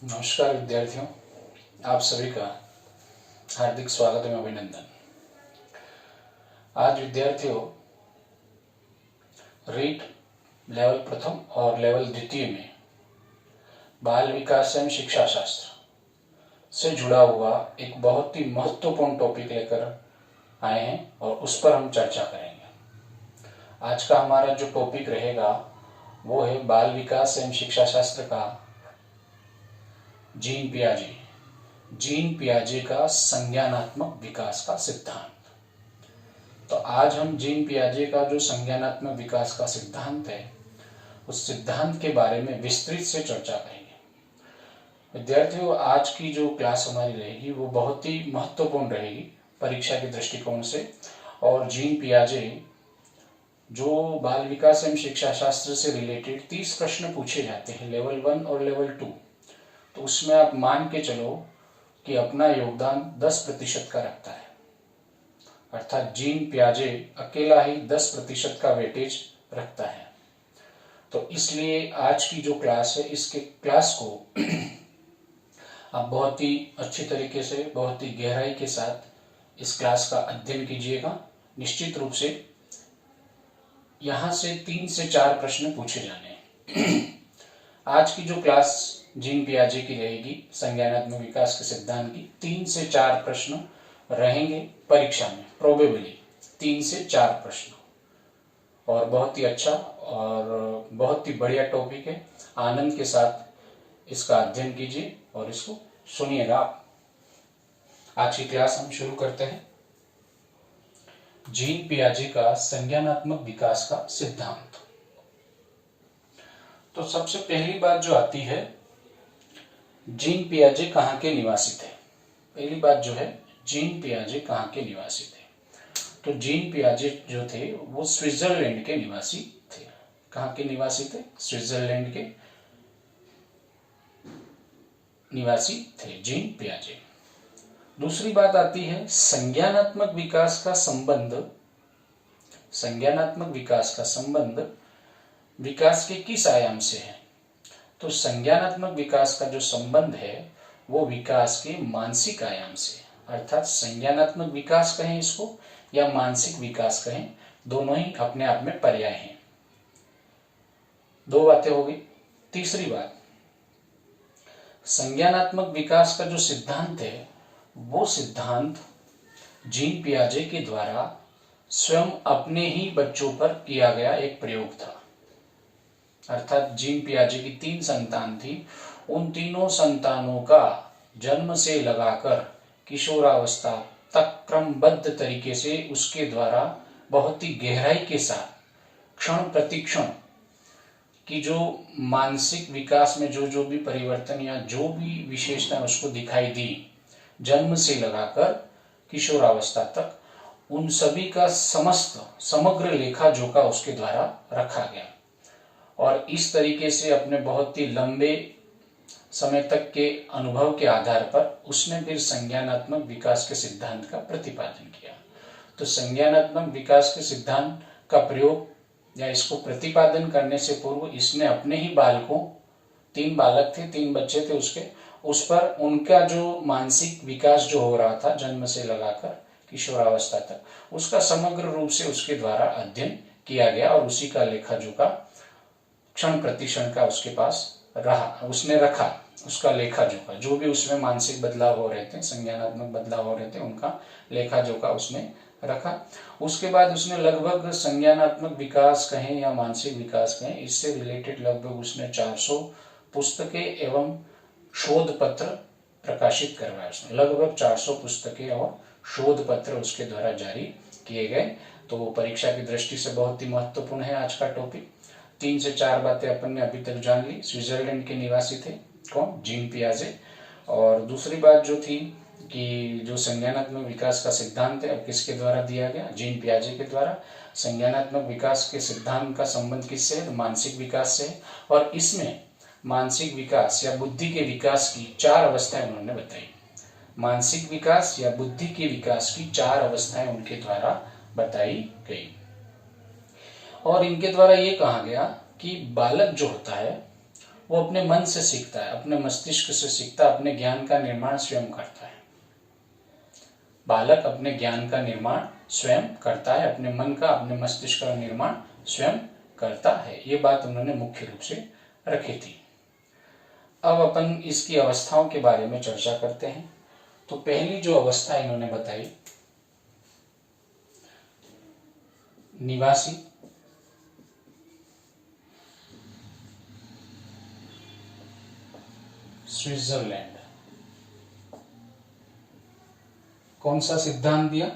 नमस्कार विद्यार्थियों, आप सभी का हार्दिक स्वागत एवं अभिनंदन। आज विद्यार्थियों रीट लेवल प्रथम और लेवल द्वितीय में बाल विकास एवं शिक्षा शास्त्र से जुड़ा हुआ एक बहुत ही महत्वपूर्ण टॉपिक लेकर आए हैं और उस पर हम चर्चा करेंगे। आज का हमारा जो टॉपिक रहेगा वो है बाल विकास एवं शिक्षा शास्त्र का जीन पियाजे का संज्ञानात्मक विकास का सिद्धांत। तो आज हम जीन पियाजे का जो संज्ञानात्मक विकास का सिद्धांत है उस सिद्धांत के बारे में विस्तृत से चर्चा करेंगे। विद्यार्थियों, आज की जो क्लास हमारी रहेगी वो बहुत ही महत्वपूर्ण रहेगी परीक्षा के दृष्टिकोण से। और जीन पियाजे जो बाल विकास एवं शिक्षा शास्त्र से रिलेटेड 30 प्रश्न पूछे जाते हैं लेवल 1 और लेवल 2, तो उसमें आप मान के चलो कि अपना योगदान 10% का रखता है। अर्थात जीन पियाजे अकेला ही 10% का वेटेज रखता है। तो इसलिए आज की जो क्लास है इसके क्लास को आप बहुत ही अच्छी तरीके से, बहुत ही गहराई के साथ इस क्लास का अध्ययन कीजिएगा। निश्चित रूप से यहां से 3 से 4 प्रश्न पूछे जाने हैं। आज की जो क्लास जीन पियाजे की रहेगी संज्ञानात्मक विकास के सिद्धांत की, 3 से 4 प्रश्न रहेंगे परीक्षा में, प्रोबेबली 3 से 4 प्रश्न। और बहुत ही अच्छा और बहुत ही बढ़िया टॉपिक है। आनंद के साथ इसका अध्ययन कीजिए और इसको सुनिएगा आप। आज की क्लास हम शुरू करते हैं। जीन पियाजे का संज्ञानात्मक विकास का सिद्धांत। तो सबसे पहली बात जो आती है, जीन पियाजे कहाँ के निवासी थे। पहली बात जो है, जीन पियाजे कहाँ के निवासी थे। तो जीन पियाजे जो थे वो स्विट्जरलैंड के निवासी थे। कहाँ के निवासी थे? स्विट्जरलैंड के निवासी थे जीन पियाजे। दूसरी बात आती है संज्ञानात्मक विकास का संबंध। संज्ञानात्मक विकास का संबंध विकास के किस आयाम से है? तो संज्ञानात्मक विकास का जो संबंध है वो विकास के मानसिक आयाम से, अर्थात संज्ञानात्मक विकास कहें इसको या मानसिक विकास कहें, दोनों ही अपने आप में पर्याय हैं। 2 बातें हो गई। तीसरी बात, संज्ञानात्मक विकास का जो सिद्धांत है वो सिद्धांत जीन पियाजे के द्वारा स्वयं अपने ही बच्चों पर किया गया एक प्रयोग था। अर्थात जीन पियाजे की 3 संतान थी, उन तीनों संतानों का जन्म से लगाकर किशोरावस्था तक क्रमबद्ध तरीके से उसके द्वारा बहुत ही गहराई के साथ क्षण प्रतिक्षण की जो मानसिक विकास में जो भी परिवर्तन या जो भी विशेषता उसको दिखाई दी, जन्म से लगाकर किशोरावस्था तक, उन सभी का समग्र लेखा जोखा उसके द्वारा रखा गया। और इस तरीके से अपने बहुत ही लंबे समय तक के अनुभव के आधार पर उसने फिर संज्ञानात्मक विकास के सिद्धांत का प्रतिपादन किया। तो संज्ञानात्मक विकास के सिद्धांत का प्रयोग या इसको प्रतिपादन करने से पूर्व इसने अपने ही बालकों, 3 बालक थे, 3 बच्चे थे उसके, उस पर उनका जो मानसिक विकास जो हो रहा था जन्म से लगाकर किशोरावस्था तक, उसका समग्र रूप से उसके द्वारा अध्ययन किया गया और उसी का लेखा जोखा क्षण प्रतिक्षण का उसके पास रहा, उसने रखा उसका लेखा जोखा। जो भी उसमें मानसिक बदलाव हो रहे थे, संज्ञानात्मक बदलाव हो रहे थे, उनका लेखा जोखा उसने रखा। उसके बाद उसने लगभग संज्ञानात्मक विकास कहें या मानसिक विकास कहें, इससे रिलेटेड लगभग उसने 400 पुस्तकें एवं शोध पत्र प्रकाशित करवाए। उसने लगभग 400 पुस्तकें और शोध पत्र उसके द्वारा जारी किए गए। तो परीक्षा की दृष्टि से बहुत ही महत्वपूर्ण है आज का टॉपिक। 3 से 4 बातें अपन ने अभी तक जान ली। स्विट्जरलैंड के निवासी थे कौन? जीन पियाजे। और दूसरी बात जो थी कि जो संज्ञानात्मक विकास का सिद्धांत है अब किसके द्वारा दिया गया? जीन पियाजे के द्वारा। संज्ञानात्मक विकास के सिद्धांत का संबंध किससे है? मानसिक विकास से। और इसमें मानसिक विकास या बुद्धि के विकास की 4 अवस्थाएं उन्होंने बताई। मानसिक विकास या बुद्धि के विकास की 4 अवस्थाएं उनके द्वारा बताई गई। और इनके द्वारा ये कहा गया कि बालक जो होता है वो अपने मन से सीखता है, अपने मस्तिष्क से सीखता है, अपने ज्ञान का निर्माण स्वयं करता है। बालक अपने ज्ञान का निर्माण स्वयं करता है, अपने मन का, अपने मस्तिष्क का निर्माण स्वयं करता है। ये बात उन्होंने मुख्य रूप से रखी थी। अब अपन इसकी अवस्थाओं के बारे में चर्चा करते हैं। तो पहली जो अवस्था इन्होंने बताई, निवासी, स्विट्जरलैंड। कौन सा सिद्धांत दिया?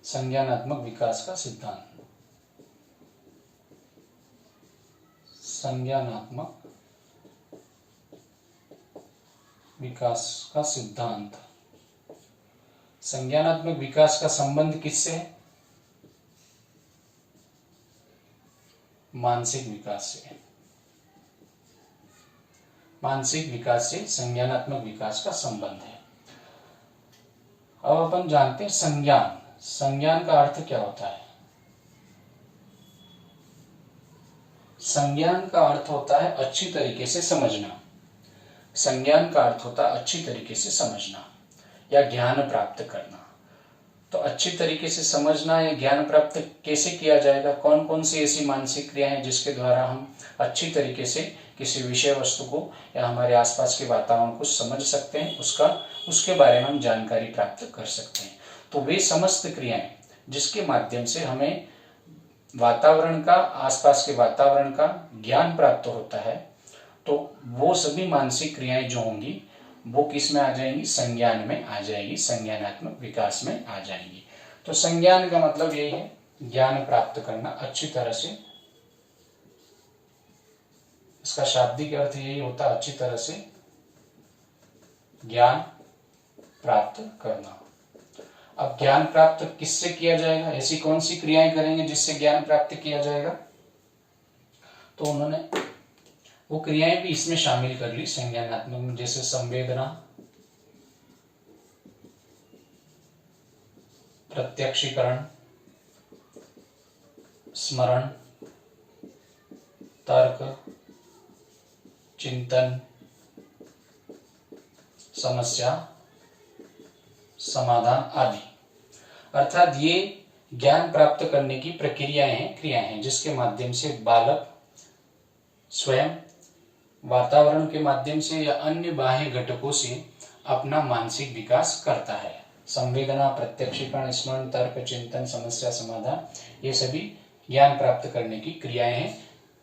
संज्ञानात्मक विकास का सिद्धांत। संज्ञानात्मक विकास का सिद्धांत। संज्ञानात्मक विकास का संबंध किससे है? मानसिक विकास से। मानसिक विकास से संज्ञानात्मक विकास का संबंध है। अब अपन जानते हैं संज्ञान। संज्ञान का अर्थ क्या होता है? संज्ञान का अर्थ होता है अच्छी तरीके से समझना। संज्ञान का अर्थ होता है अच्छी तरीके से समझना या ज्ञान प्राप्त करना। तो अच्छी तरीके से समझना या ज्ञान प्राप्त कैसे किया जाएगा? कौन कौन सी ऐसी मानसिक क्रियाएं हैं जिसके द्वारा हम अच्छी तरीके से किसी विषय वस्तु को या हमारे आसपास के वातावरण को समझ सकते हैं, उसके बारे में हम जानकारी प्राप्त कर सकते हैं। तो वे समस्त क्रियाएं जिसके माध्यम से हमें वातावरण का, आसपास के वातावरण का ज्ञान प्राप्त होता है, तो वो सभी मानसिक क्रियाएं जो होंगी वो किस में आ जाएंगी? संज्ञान में आ जाएगी, संज्ञानात्मक विकास में आ जाएंगी। तो संज्ञान का मतलब यही है, ज्ञान प्राप्त करना अच्छी तरह से। इसका शाब्दिक अर्थ यही होता है, अच्छी तरह से ज्ञान प्राप्त करना। अब ज्ञान प्राप्त किससे किया जाएगा? ऐसी कौन सी क्रियाएं करेंगे जिससे ज्ञान प्राप्त किया जाएगा? तो उन्होंने वो क्रियाएं भी इसमें शामिल कर ली संज्ञानात्मक, जैसे संवेदना, प्रत्यक्षीकरण, स्मरण, तर्क, चिंतन, समस्या समाधान आदि। अर्थात ये ज्ञान प्राप्त करने की प्रक्रियाएं हैं, क्रियाएं हैं, जिसके माध्यम से बालक स्वयं, वातावरण के माध्यम से या अन्य बाह्य घटकों से अपना मानसिक विकास करता है। संवेदना, प्रत्यक्षीकरण, स्मरण, तर्क, चिंतन, समस्या समाधान, ये सभी ज्ञान प्राप्त करने की क्रियाएं हैं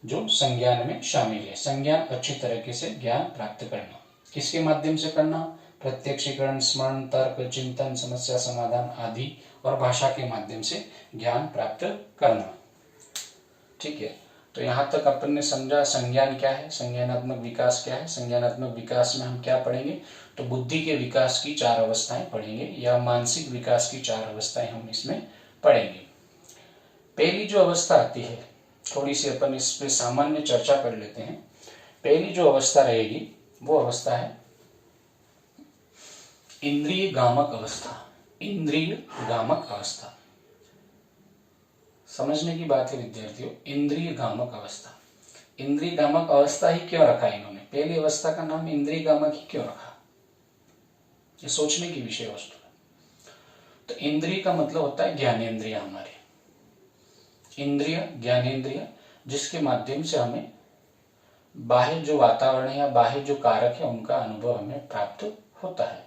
जो संज्ञान में शामिल है। संज्ञान अच्छी तरीके से ज्ञान प्राप्त करना, किसके माध्यम से करना? प्रत्यक्षीकरण, स्मरण, तर्क, चिंतन, समस्या समाधान आदि और भाषा के माध्यम से ज्ञान प्राप्त करना। ठीक है, तो यहाँ तक अपन ने समझा संज्ञान क्या है, संज्ञानात्मक विकास क्या है। संज्ञानात्मक विकास में हम क्या पढ़ेंगे? तो बुद्धि के विकास की 4 अवस्थाएं पढ़ेंगे या मानसिक विकास की 4 अवस्थाएं हम इसमें पढ़ेंगे। पहली जो अवस्था आती है, थोड़ी सी अपन इस पे सामान्य चर्चा कर लेते हैं। पहली जो अवस्था रहेगी वो अवस्था है इंद्रिय गामक अवस्था। इंद्रिय गामक अवस्था समझने की बात है विद्यार्थियों। इंद्रिय गामक अवस्था, इंद्रिय गामक अवस्था ही क्यों रखा इन्होंने? पहली अवस्था का नाम इंद्रिय गामक ही क्यों रखा? ये सोचने की विषय वस्तु है। तो इंद्रिय का मतलब होता है ज्ञानेंद्रिय। हमारे इंद्रिय, ज्ञानेंद्रिय, जिसके माध्यम से हमें बाह्य जो वातावरण है या बाह्य जो कारक है उनका अनुभव हमें प्राप्त होता है,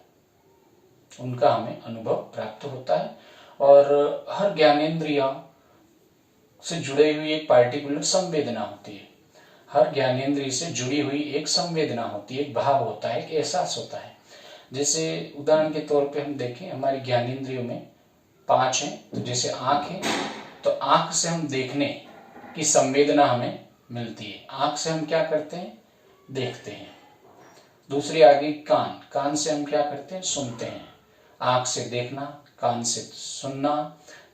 उनका हमें अनुभव प्राप्त होता है। और हर ज्ञानेंद्रिय से जुड़े हुई एक पार्टिकुलर संवेदना होती है। हर ज्ञानेंद्रिय से जुड़ी हुई एक संवेदना होती है, एक भाव होता है, एक एहसास होता है। जैसे उदाहरण के तौर पे हम देखें, हमारी ज्ञानेंद्रियों में 5 हैं। तो जैसे आंख है, तो आंख से हम देखने की संवेदना हमें मिलती है। आंख से हम क्या करते हैं? देखते हैं। दूसरी आ गई कान। कान से हम क्या करते हैं? सुनते हैं। आंख से देखना, कान से सुनना,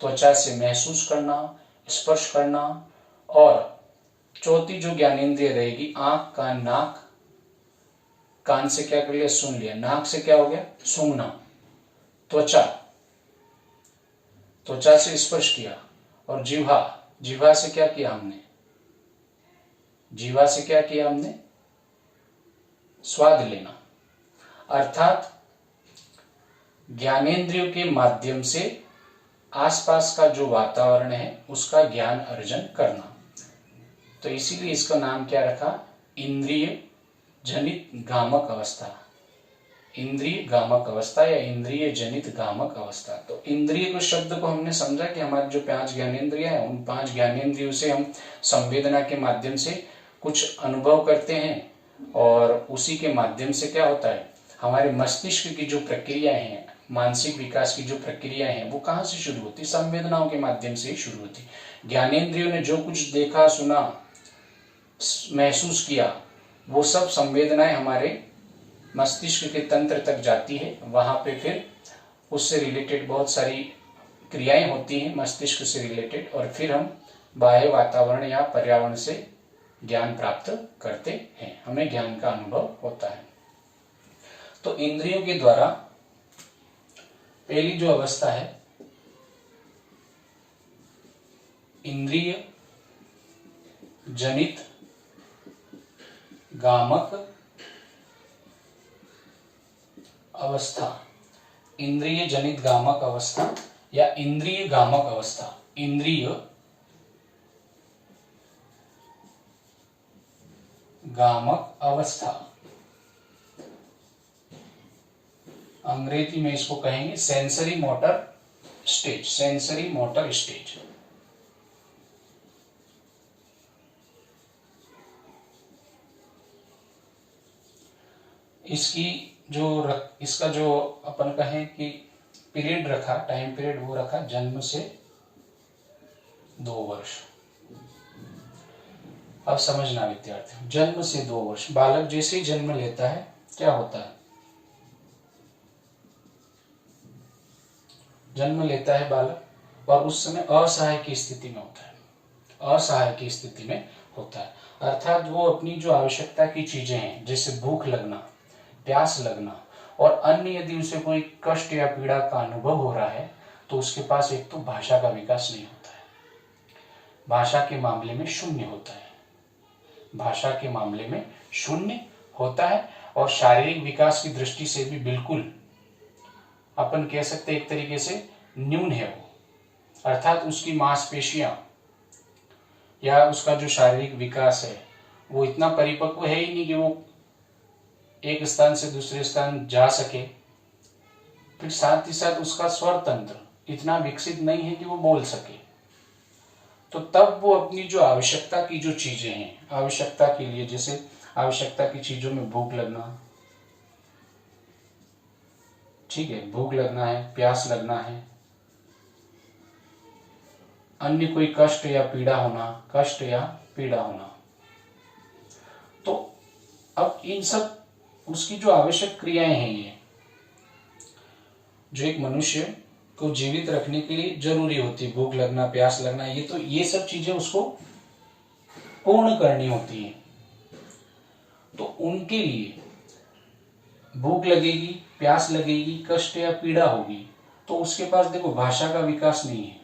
त्वचा से महसूस करना, स्पर्श करना। और चौथी जो ज्ञानेंद्रिय रहेगी आंख, कान, नाक। कान से क्या कर लिया? सुन लिया। नाक से क्या हो गया? सूंघना। त्वचा, त्वचा से स्पर्श किया। और जिह्वा, जीवा से क्या किया हमने? जीवा से क्या किया हमने? स्वाद लेना, अर्थात ज्ञानेंद्रियों के माध्यम से आसपास का जो वातावरण है उसका ज्ञान अर्जन करना। तो इसीलिए इसका नाम क्या रखा? इंद्रिय जनित गामक अवस्था। इंद्रिय गामक अवस्था या इंद्रिय जनित गामक अवस्था। तो इंद्रिय को शब्द को हमने समझा कि हमारे जो 5 ज्ञानेंद्रिय हैं, उन 5 ज्ञानेंद्रियों से हम संवेदना के माध्यम से कुछ अनुभव करते हैं और उसी के माध्यम से क्या होता है, हमारे मस्तिष्क की जो प्रक्रियाएं हैं, मानसिक विकास की जो प्रक्रियाएं हैं, वो कहाँ से शुरू होती? संवेदनाओं के माध्यम से ही शुरू होती। ज्ञानेंद्रियों ने जो कुछ देखा, सुना, महसूस किया, वो सब संवेदनाएं हमारे मस्तिष्क के तंत्र तक जाती है। वहां पे फिर उससे रिलेटेड बहुत सारी क्रियाएं होती हैं मस्तिष्क से रिलेटेड, और फिर हम बाह्य वातावरण या पर्यावरण से ज्ञान प्राप्त करते हैं, हमें ज्ञान का अनुभव होता है। तो इंद्रियों के द्वारा पहली जो अवस्था है, इंद्रिय जनित गामक अवस्था, इंद्रिय जनित गामक अवस्था या इंद्रिय गामक अवस्था। इंद्रिय गामक अवस्था, अंग्रेजी में इसको कहेंगे sensory motor stage. Sensory motor stage. इसका जो अपन कहें कि पीरियड रखा, टाइम पीरियड वो रखा जन्म से 2 वर्ष। अब समझना विद्यार्थी, जन्म से 2 वर्ष, बालक जैसे ही जन्म लेता है क्या होता है? जन्म लेता है बालक और उस समय असहाय की स्थिति में होता है। असहाय की स्थिति में होता है, अर्थात वो अपनी जो आवश्यकता की चीजें हैं, जैसे भूख लगना, प्यास लगना और अन्य यदि उसे कोई कष्ट या पीड़ा का अनुभव हो रहा है, तो उसके पास एक तो भाषा का विकास नहीं होता है, भाषा के मामले में शून्य होता है, भाषा के मामले में शून्य होता है, और शारीरिक विकास की दृष्टि से भी बिल्कुल अपन कह सकते एक तरीके से न्यून है वो, अर्थात उसकी मांसपेशियां या उसका जो शारीरिक विकास है वो इतना परिपक्व है ही नहीं कि वो एक स्थान से दूसरे स्थान जा सके। फिर साथ ही साथ उसका स्वर तंत्र इतना विकसित नहीं है कि वो बोल सके। तो तब वो अपनी जो आवश्यकता की जो चीजें हैं, आवश्यकता के लिए, जैसे आवश्यकता की चीजों में भूख लगना, ठीक है, भूख लगना है, प्यास लगना है, अन्य कोई कष्ट या पीड़ा होना, कष्ट या पीड़ा होना, तो अब इन सब उसकी जो आवश्यक क्रियाएं हैं, ये जो एक मनुष्य को जीवित रखने के लिए जरूरी होती है, भूख लगना, प्यास लगना, ये सब चीजें उसको पूर्ण करनी होती है। तो उनके लिए भूख लगेगी, प्यास लगेगी, कष्ट या पीड़ा होगी, तो उसके पास देखो भाषा का विकास नहीं है,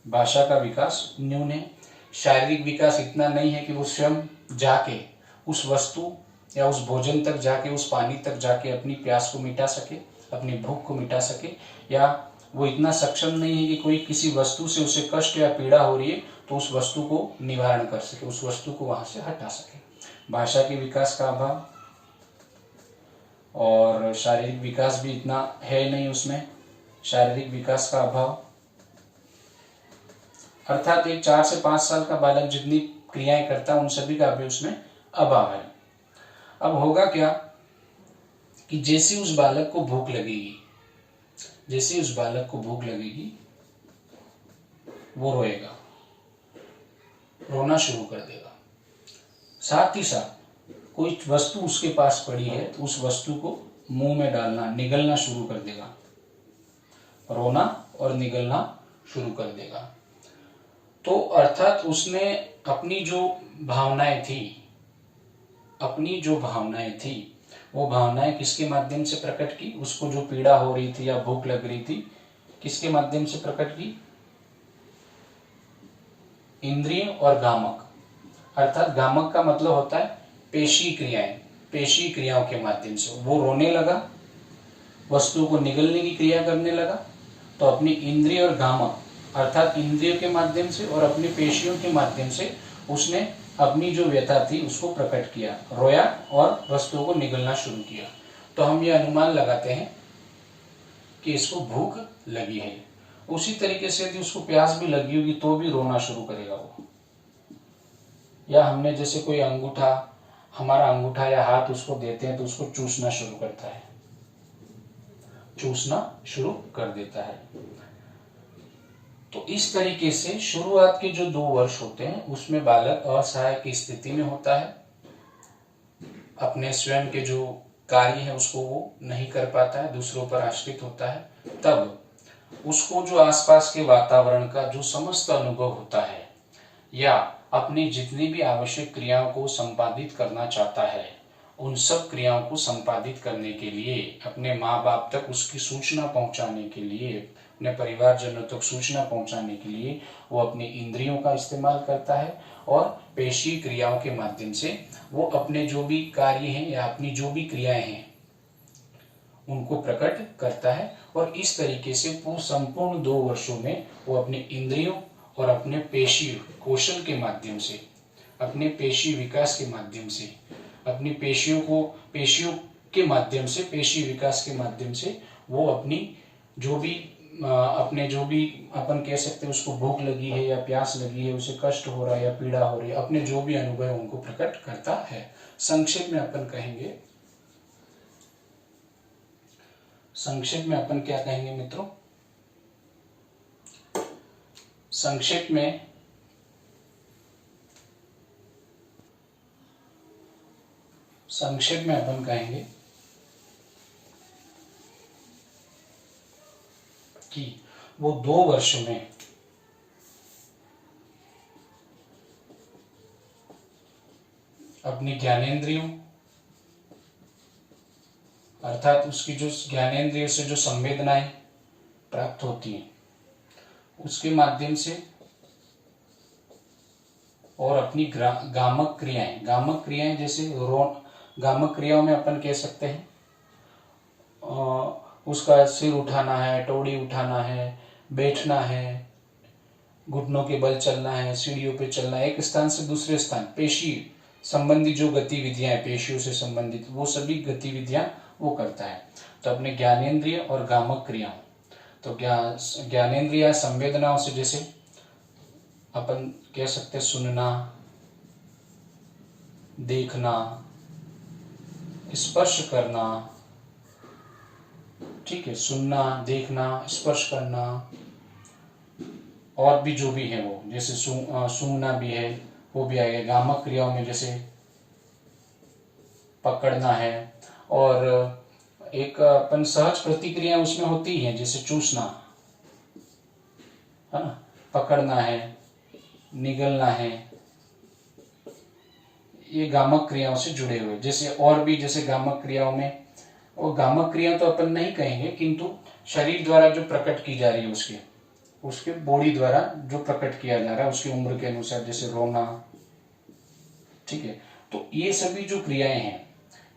भाषा का विकास न्यून है, शारीरिक विकास इतना नहीं है कि वो स्वयं जाके उस वस्तु या उस भोजन तक जाके, उस पानी तक जाके अपनी प्यास को मिटा सके, अपनी भूख को मिटा सके, या वो इतना सक्षम नहीं है कि कोई किसी वस्तु से उसे कष्ट या पीड़ा हो रही है तो उस वस्तु को निवारण कर सके, उस वस्तु को वहां से हटा सके। भाषा के विकास का अभाव, और शारीरिक विकास भी इतना है नहीं उसमें, शारीरिक विकास का अभाव, अर्थात एक 4 से 5 साल का बालक जितनी क्रियाएं करता है उन सभी का भी उसमें अभाव है। अब होगा क्या कि जैसे उस बालक को भूख लगेगी, जैसे उस बालक को भूख लगेगी वो रोएगा, रोना शुरू कर देगा। साथ ही साथ कोई वस्तु उसके पास पड़ी है तो उस वस्तु को मुंह में डालना, निगलना शुरू कर देगा, रोना और निगलना शुरू कर देगा। तो अर्थात उसने अपनी जो भावनाएं थी, अपनी जो भावनाएं थी वो भावनाएं किसके माध्यम से प्रकट की? उसको जो पीड़ा हो रही थी या भूख लग रही थी, किसके माध्यम से प्रकट की? इंद्रिय और गामक, अर्थात गामक का मतलब होता है पेशी क्रियाएं, पेशी क्रियाओं के माध्यम से वो रोने लगा, वस्तु को निगलने की क्रिया करने लगा, तो अपनी इंद्रिय और गामक अर्थात इंद्रियों के माध्यम से और अपनी पेशियों के माध्यम से उसने अपनी जो व्यथा थी उसको प्रकट किया, रोया और वस्तुओं को निगलना शुरू किया। तो हम ये अनुमान लगाते हैं कि इसको भूख लगी है। उसी तरीके से यदि उसको प्यास भी लगी होगी तो भी रोना शुरू करेगा वो। या हमने जैसे कोई अंगूठा, हमारा अंगूठा या हाथ उसको देते हैं तो उसको चूसना शुरू करता है, चूसना शुरू कर देता है। तो इस तरीके से शुरुआत के जो 2 वर्ष होते हैं उसमें बालक असहाय की स्थिति में होता है, अपने स्वयं के जो कार्य है उसको वो नहीं कर पाता है, दूसरों पर आश्रित होता है। तब उसको जो आसपास के वातावरण का जो समस्त अनुभव होता है या अपनी जितनी भी आवश्यक क्रियाओं को संपादित करना चाहता है, उन सब क्रियाओं को संपादित करने के लिए, अपने माँ बाप तक उसकी सूचना पहुंचाने के लिए, अपने परिवारजनों तक सूचना पहुंचाने के लिए वो अपनी इंद्रियों का इस्तेमाल करता है और पेशी क्रियाओं के माध्यम से वो अपने जो भी कार्य हैं या अपनी जो भी क्रियाएं हैं उनको प्रकट करता है। और इस तरीके से संपूर्ण 2 वर्षों में वो अपने इंद्रियों और अपने पेशी कौशल के माध्यम से, अपने पेशी विकास के माध्यम से, अपनी पेशियों के माध्यम से, पेशी विकास के माध्यम से वो अपनी जो भी अपने जो भी अपन कह सकते हैं उसको भूख लगी है या प्यास लगी है, उसे कष्ट हो रहा है या पीड़ा हो रही है, अपने जो भी अनुभव है उनको प्रकट करता है। संक्षेप में अपन कहेंगे, संक्षेप में अपन क्या कहेंगे मित्रों? संक्षेप में अपन कहेंगे कि वो 2 वर्ष में अपनी ज्ञानेंद्रियों अर्थात उसकी जो ज्ञानेंद्रियों से जो संवेदनाएं प्राप्त होती हैं उसके माध्यम से और अपनी गामक क्रियाएं जैसे गामक क्रियाओं में अपन कह सकते हैं उसका सिर उठाना है, टोड़ी उठाना है, बैठना है, घुटनों के बल चलना है, सीढ़ियों पे चलना है, एक स्थान से दूसरे स्थान, पेशी संबंधी जो गतिविधियां हैं, पेशियों से संबंधित वो सभी गतिविधियां वो करता है। तो अपने ज्ञानेंद्रिय और गामक क्रियाओं, तो ज्ञानेंद्रिय संवेदनाओं से जैसे अपन कह सकते हैं सुनना, देखना, स्पर्श करना, ठीक है, सुनना, देखना, स्पर्श करना, और भी जो भी है वो जैसे सूंघना भी है वो भी आएगा। गामक क्रियाओं में जैसे पकड़ना है और एक अपन सहज प्रतिक्रिया उसमें होती है जैसे चूसना है ना, पकड़ना है, निगलना है, ये गामक क्रियाओं से जुड़े हुए। जैसे और भी जैसे गामक क्रियाओं में, और गामक क्रिया तो अपन नहीं कहेंगे किंतु शरीर द्वारा जो प्रकट की जा रही है उसके बॉडी द्वारा जो प्रकट किया जा रहा है उसकी उम्र के अनुसार, जैसे रोना, ठीक है। तो ये सभी जो क्रियाएं हैं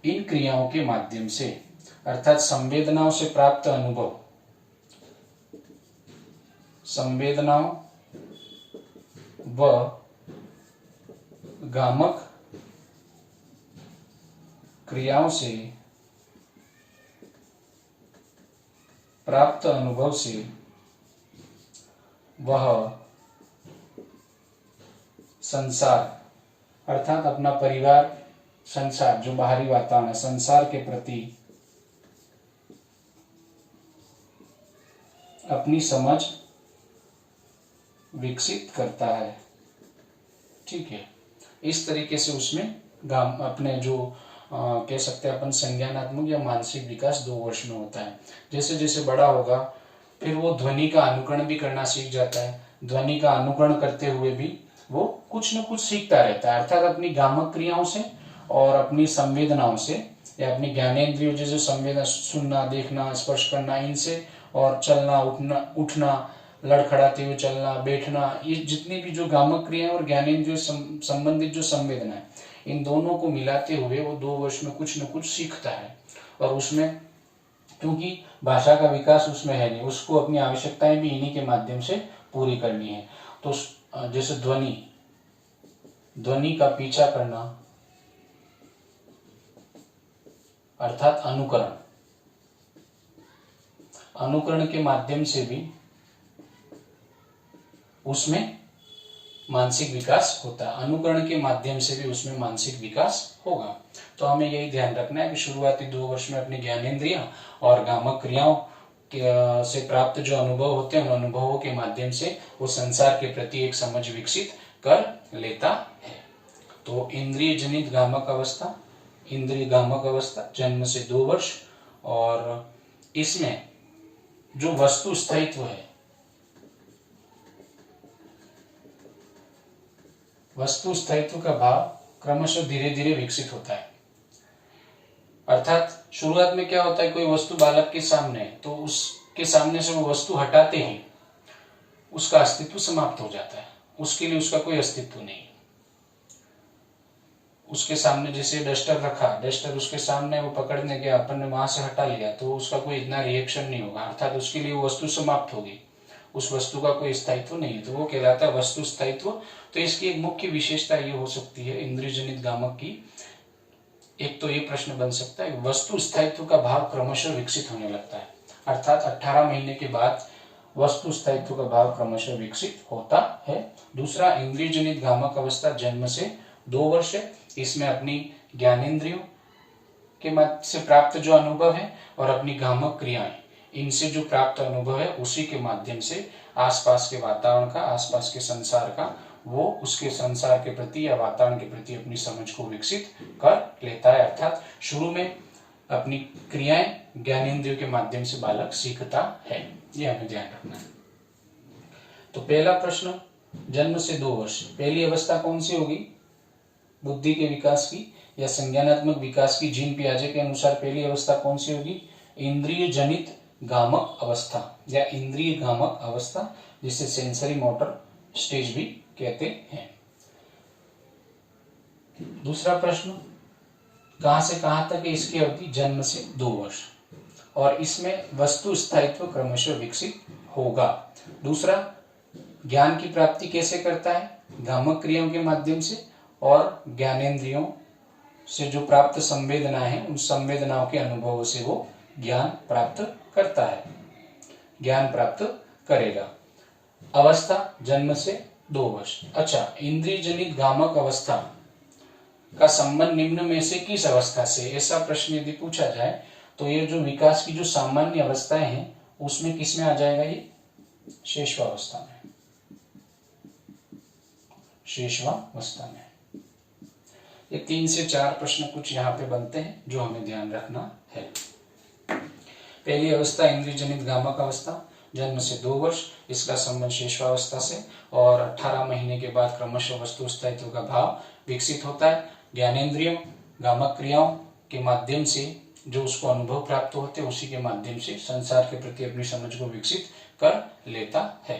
इन क्रियाओं के माध्यम से अर्थात संवेदनाओं से प्राप्त अनुभव, संवेदनाओं व गामक क्रियाओं से प्राप्त अनुभव से वह संसार अर्थात अपना परिवार, संसार जो बाहरी वातावरण है, संसार के प्रति अपनी समझ विकसित करता है, ठीक है। इस तरीके से उसमें अपने जो कह सकते हैं अपन संज्ञानात्मक या मानसिक विकास 2 वर्ष में होता है। जैसे जैसे बड़ा होगा फिर वो ध्वनि का अनुकरण भी करना सीख जाता है। ध्वनि का अनुकरण करते हुए भी वो कुछ न कुछ सीखता रहता है, अर्थात अपनी गामक क्रियाओं से और अपनी संवेदनाओं से या अपनी ज्ञानेंद्रियों जैसे संवेदना, सुनना, देखना, स्पर्श करना, इनसे और चलना, उठना, लड़खड़ाते हुए चलना, बैठना, ये जितनी भी जो गामक क्रियाएं और ज्ञानेंद्रिय संबंधित जो संवेदना है, इन दोनों को मिलाते हुए वो 2 वर्ष में कुछ न कुछ सीखता है। और उसमें क्योंकि भाषा का विकास उसमें है नहीं, उसको अपनी आवश्यकताएं भी इन्हीं के माध्यम से पूरी करनी है। तो जैसे ध्वनि का पीछा करना अर्थात अनुकरण के माध्यम से भी उसमें मानसिक विकास होता है। अनुकरण के माध्यम से भी उसमें मानसिक विकास होगा। तो हमें यही ध्यान रखना है कि शुरुआती 2 वर्ष में अपनी ज्ञानेंद्रियां और गामक क्रियाओं से प्राप्त जो अनुभव होते हैं, उन अनुभवों के माध्यम से वो संसार के प्रति एक समझ विकसित कर लेता है। तो इंद्रिय जनित गामक अवस्था, इंद्रिय गामक अवस्था जन्म से 2 वर्ष, और इसमें जो वस्तु स्थायित्व है, वस्तु स्थायित्व का भाव क्रमशः धीरे धीरे विकसित होता है। अर्थात शुरुआत में क्या होता है, कोई वस्तु बालक के सामने है तो उसके सामने से वो वस्तु हटाते ही उसका अस्तित्व समाप्त हो जाता है, उसके लिए उसका कोई अस्तित्व नहीं। उसके सामने जैसे डस्टर रखा, डस्टर उसके सामने, वो पकड़ने गया, अपन ने वहां से हटा लिया तो उसका कोई इतना रिएक्शन नहीं होगा, अर्थात उसके लिए वो वस्तु समाप्त होगी, उस वस्तु का कोई स्थायित्व नहीं है, तो वो कहलाता है वस्तु स्थायित्व। तो इसकी एक मुख्य विशेषता ये हो सकती है इंद्रिय जनित गामक की। एक तो ये प्रश्न बन सकता है, वस्तु स्थायित्व का भाव क्रमशः विकसित होने लगता है, अर्थात 18 महीने के बाद वस्तु स्थायित्व का भाव क्रमशः विकसित होता है। दूसरा, इंद्रिय जनित गामक अवस्था जन्म से 2 वर्ष है, इसमें अपनी ज्ञानेंद्रियों के मध्य से प्राप्त जो अनुभव है और अपनी गामक क्रियाएं, इनसे जो प्राप्त अनुभव है उसी के माध्यम से आसपास के वातावरण का, आसपास के संसार का, वो उसके संसार के प्रति या वातावरण के प्रति अपनी समझ को विकसित कर लेता है। अर्थात शुरू में अपनी क्रियाएं ज्ञानेंद्रियों के माध्यम से बालक सीखता है, ये हमें ध्यान रखना है। तो पहला प्रश्न, जन्म से 2 वर्ष, पहली अवस्था कौन सी होगी? बुद्धि के विकास की या संज्ञानात्मक विकास की जीन पियाजे के अनुसार पहली अवस्था कौन सी होगी? इंद्रिय जनित गामक अवस्था या इंद्रिय गामक अवस्था, जिसे सेंसरी मोटर स्टेज भी कहते हैं। दूसरा प्रश्न, कहां से कहां तक है इसकी अवधि? जन्म से 2 वर्ष, और इसमें वस्तु स्थायित्व क्रमशः विकसित होगा। दूसरा, ज्ञान की प्राप्ति कैसे करता है? गामक क्रियाओं के माध्यम से और ज्ञानेंद्रियों से जो प्राप्त संवेदना है, उन संवेदनाओं के अनुभवों से वो ज्ञान प्राप्त करता है, ज्ञान प्राप्त करेगा। अवस्था जन्म से 2 वर्ष। अच्छा, इंद्रिय जनित गामक अवस्था का संबंध निम्न में से किस अवस्था से? ऐसा प्रश्न यदि पूछा जाए तो ये जो विकास की जो सामान्य अवस्थाएं हैं उसमें किसमें आ जाएगा? ये शेषवावस्था में, शेषवावस्था में। ये 3 से 4 प्रश्न कुछ यहाँ पे बनते हैं जो हमें ध्यान रखना है। पहली अवस्था इंद्रिय जनित गामक अवस्था, जन्म से 2 वर्ष, इसका संबंध शेषवावस्था से, और 18 महीने के बाद क्रमशः वस्तु स्थायित्व का भाव विकसित होता है। ज्ञानेंद्रियों, गामक क्रियाओं के माध्यम से जो उसको अनुभव प्राप्त होते हैं उसी के माध्यम से संसार के प्रति अपनी समझ को विकसित कर लेता है।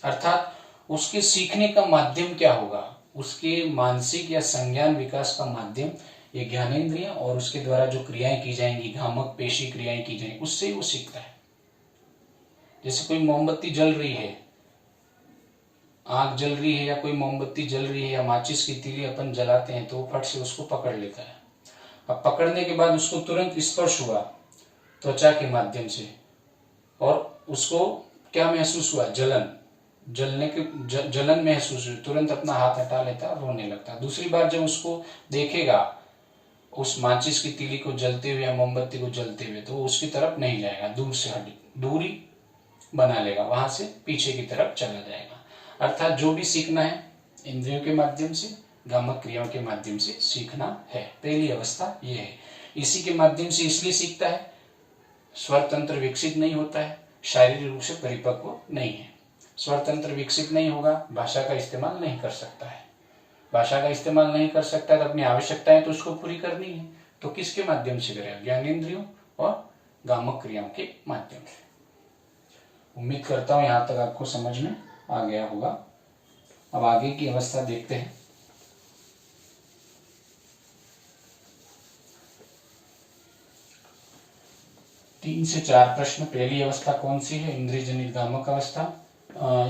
अर्थात उसके सीखने का माध्यम क्या होगा? उसके मानसिक या संज्ञान विकास का माध्यम ये ज्ञानेंद्रियां और उसके द्वारा जो क्रियाएं की जाएंगी, गामक पेशी क्रियाएं की जाएंगी, उससे वो सीखता है। जैसे कोई मोमबत्ती जल रही है, आग जल रही है या कोई मोमबत्ती जल रही है या माचिस की तीली अपन जलाते हैं तो फट से उसको पकड़ लेता है। अब पकड़ने के बाद उसको तुरंत स्पर्श हुआ त्वचा के माध्यम से, और उसको क्या महसूस हुआ? जलन महसूस हुई, तुरंत अपना हाथ हटा लेता है, रोने लगता है। दूसरी बार जब उसको देखेगा उस माचिस की तीली को जलते हुए या मोमबत्ती को जलते हुए, तो उसकी तरफ नहीं जाएगा, दूर से दूरी बना लेगा, वहां से पीछे की तरफ चला जाएगा। अर्थात जो भी सीखना है इंद्रियों के माध्यम से, गामक क्रियाओं के माध्यम से सीखना है। पहली अवस्था ये है। इसी के माध्यम से इसलिए सीखता है, स्वर तंत्र विकसित नहीं होता है, शारीरिक रूप से परिपक्व नहीं है। स्वर तंत्र विकसित नहीं होगा, भाषा का इस्तेमाल नहीं कर सकता है। भाषा का इस्तेमाल नहीं कर सकता है तो अपनी आवश्यकताएं तो उसको पूरी करनी है, तो किसके माध्यम से करेगा? ज्ञानेंद्रियों और गामक क्रियाओं के माध्यम से। उम्मीद करता हूं यहां तक आपको समझ में आ गया होगा। अब आगे की अवस्था देखते हैं। तीन से चार प्रश्न। पहली अवस्था कौन सी है? इंद्रिय जनित गामक अवस्था।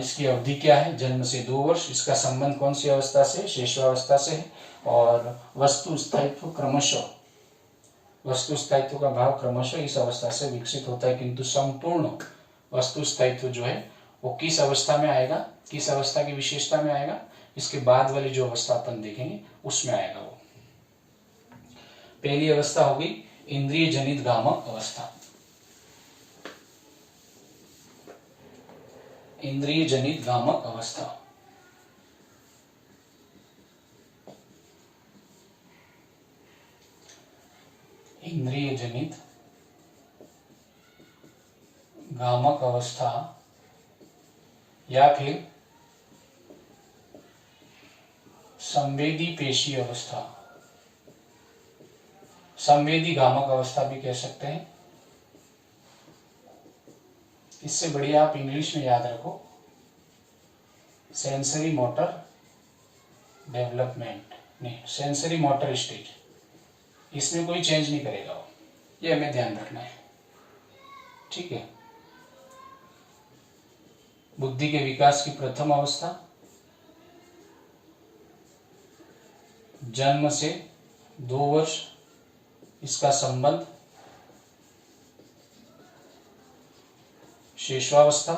इसकी अवधि क्या है? जन्म से 2 वर्ष। इसका संबंध कौन सी अवस्था से? शेषवावस्था से है। और वस्तु स्थायित्व क्रमशः, वस्तु स्थायित्व का भाव क्रमशः इस अवस्था से विकसित होता है, किंतु संपूर्ण वस्तु स्थायित्व जो है वो किस अवस्था में आएगा, किस अवस्था की विशेषता में आएगा? इसके बाद वाली जो अवस्था अपन देखेंगे उसमें आएगा वो। पहली अवस्था होगी इंद्रिय जनित गामक अवस्था। इंद्रिय जनित गामक अवस्था। इंद्रिय जनित गामक अवस्था या फिर संवेदी पेशी अवस्था, संवेदी गामक अवस्था भी कह सकते हैं। इससे बढ़िया आप इंग्लिश में याद रखो, सेंसरी मोटर डेवलपमेंट, नहीं सेंसरी मोटर स्टेज। इसमें कोई चेंज नहीं करेगा वो, ये हमें ध्यान रखना है, ठीक है। बुद्धि के विकास की प्रथम अवस्था जन्म से 2 वर्ष। इसका संबंध शेषवावस्था।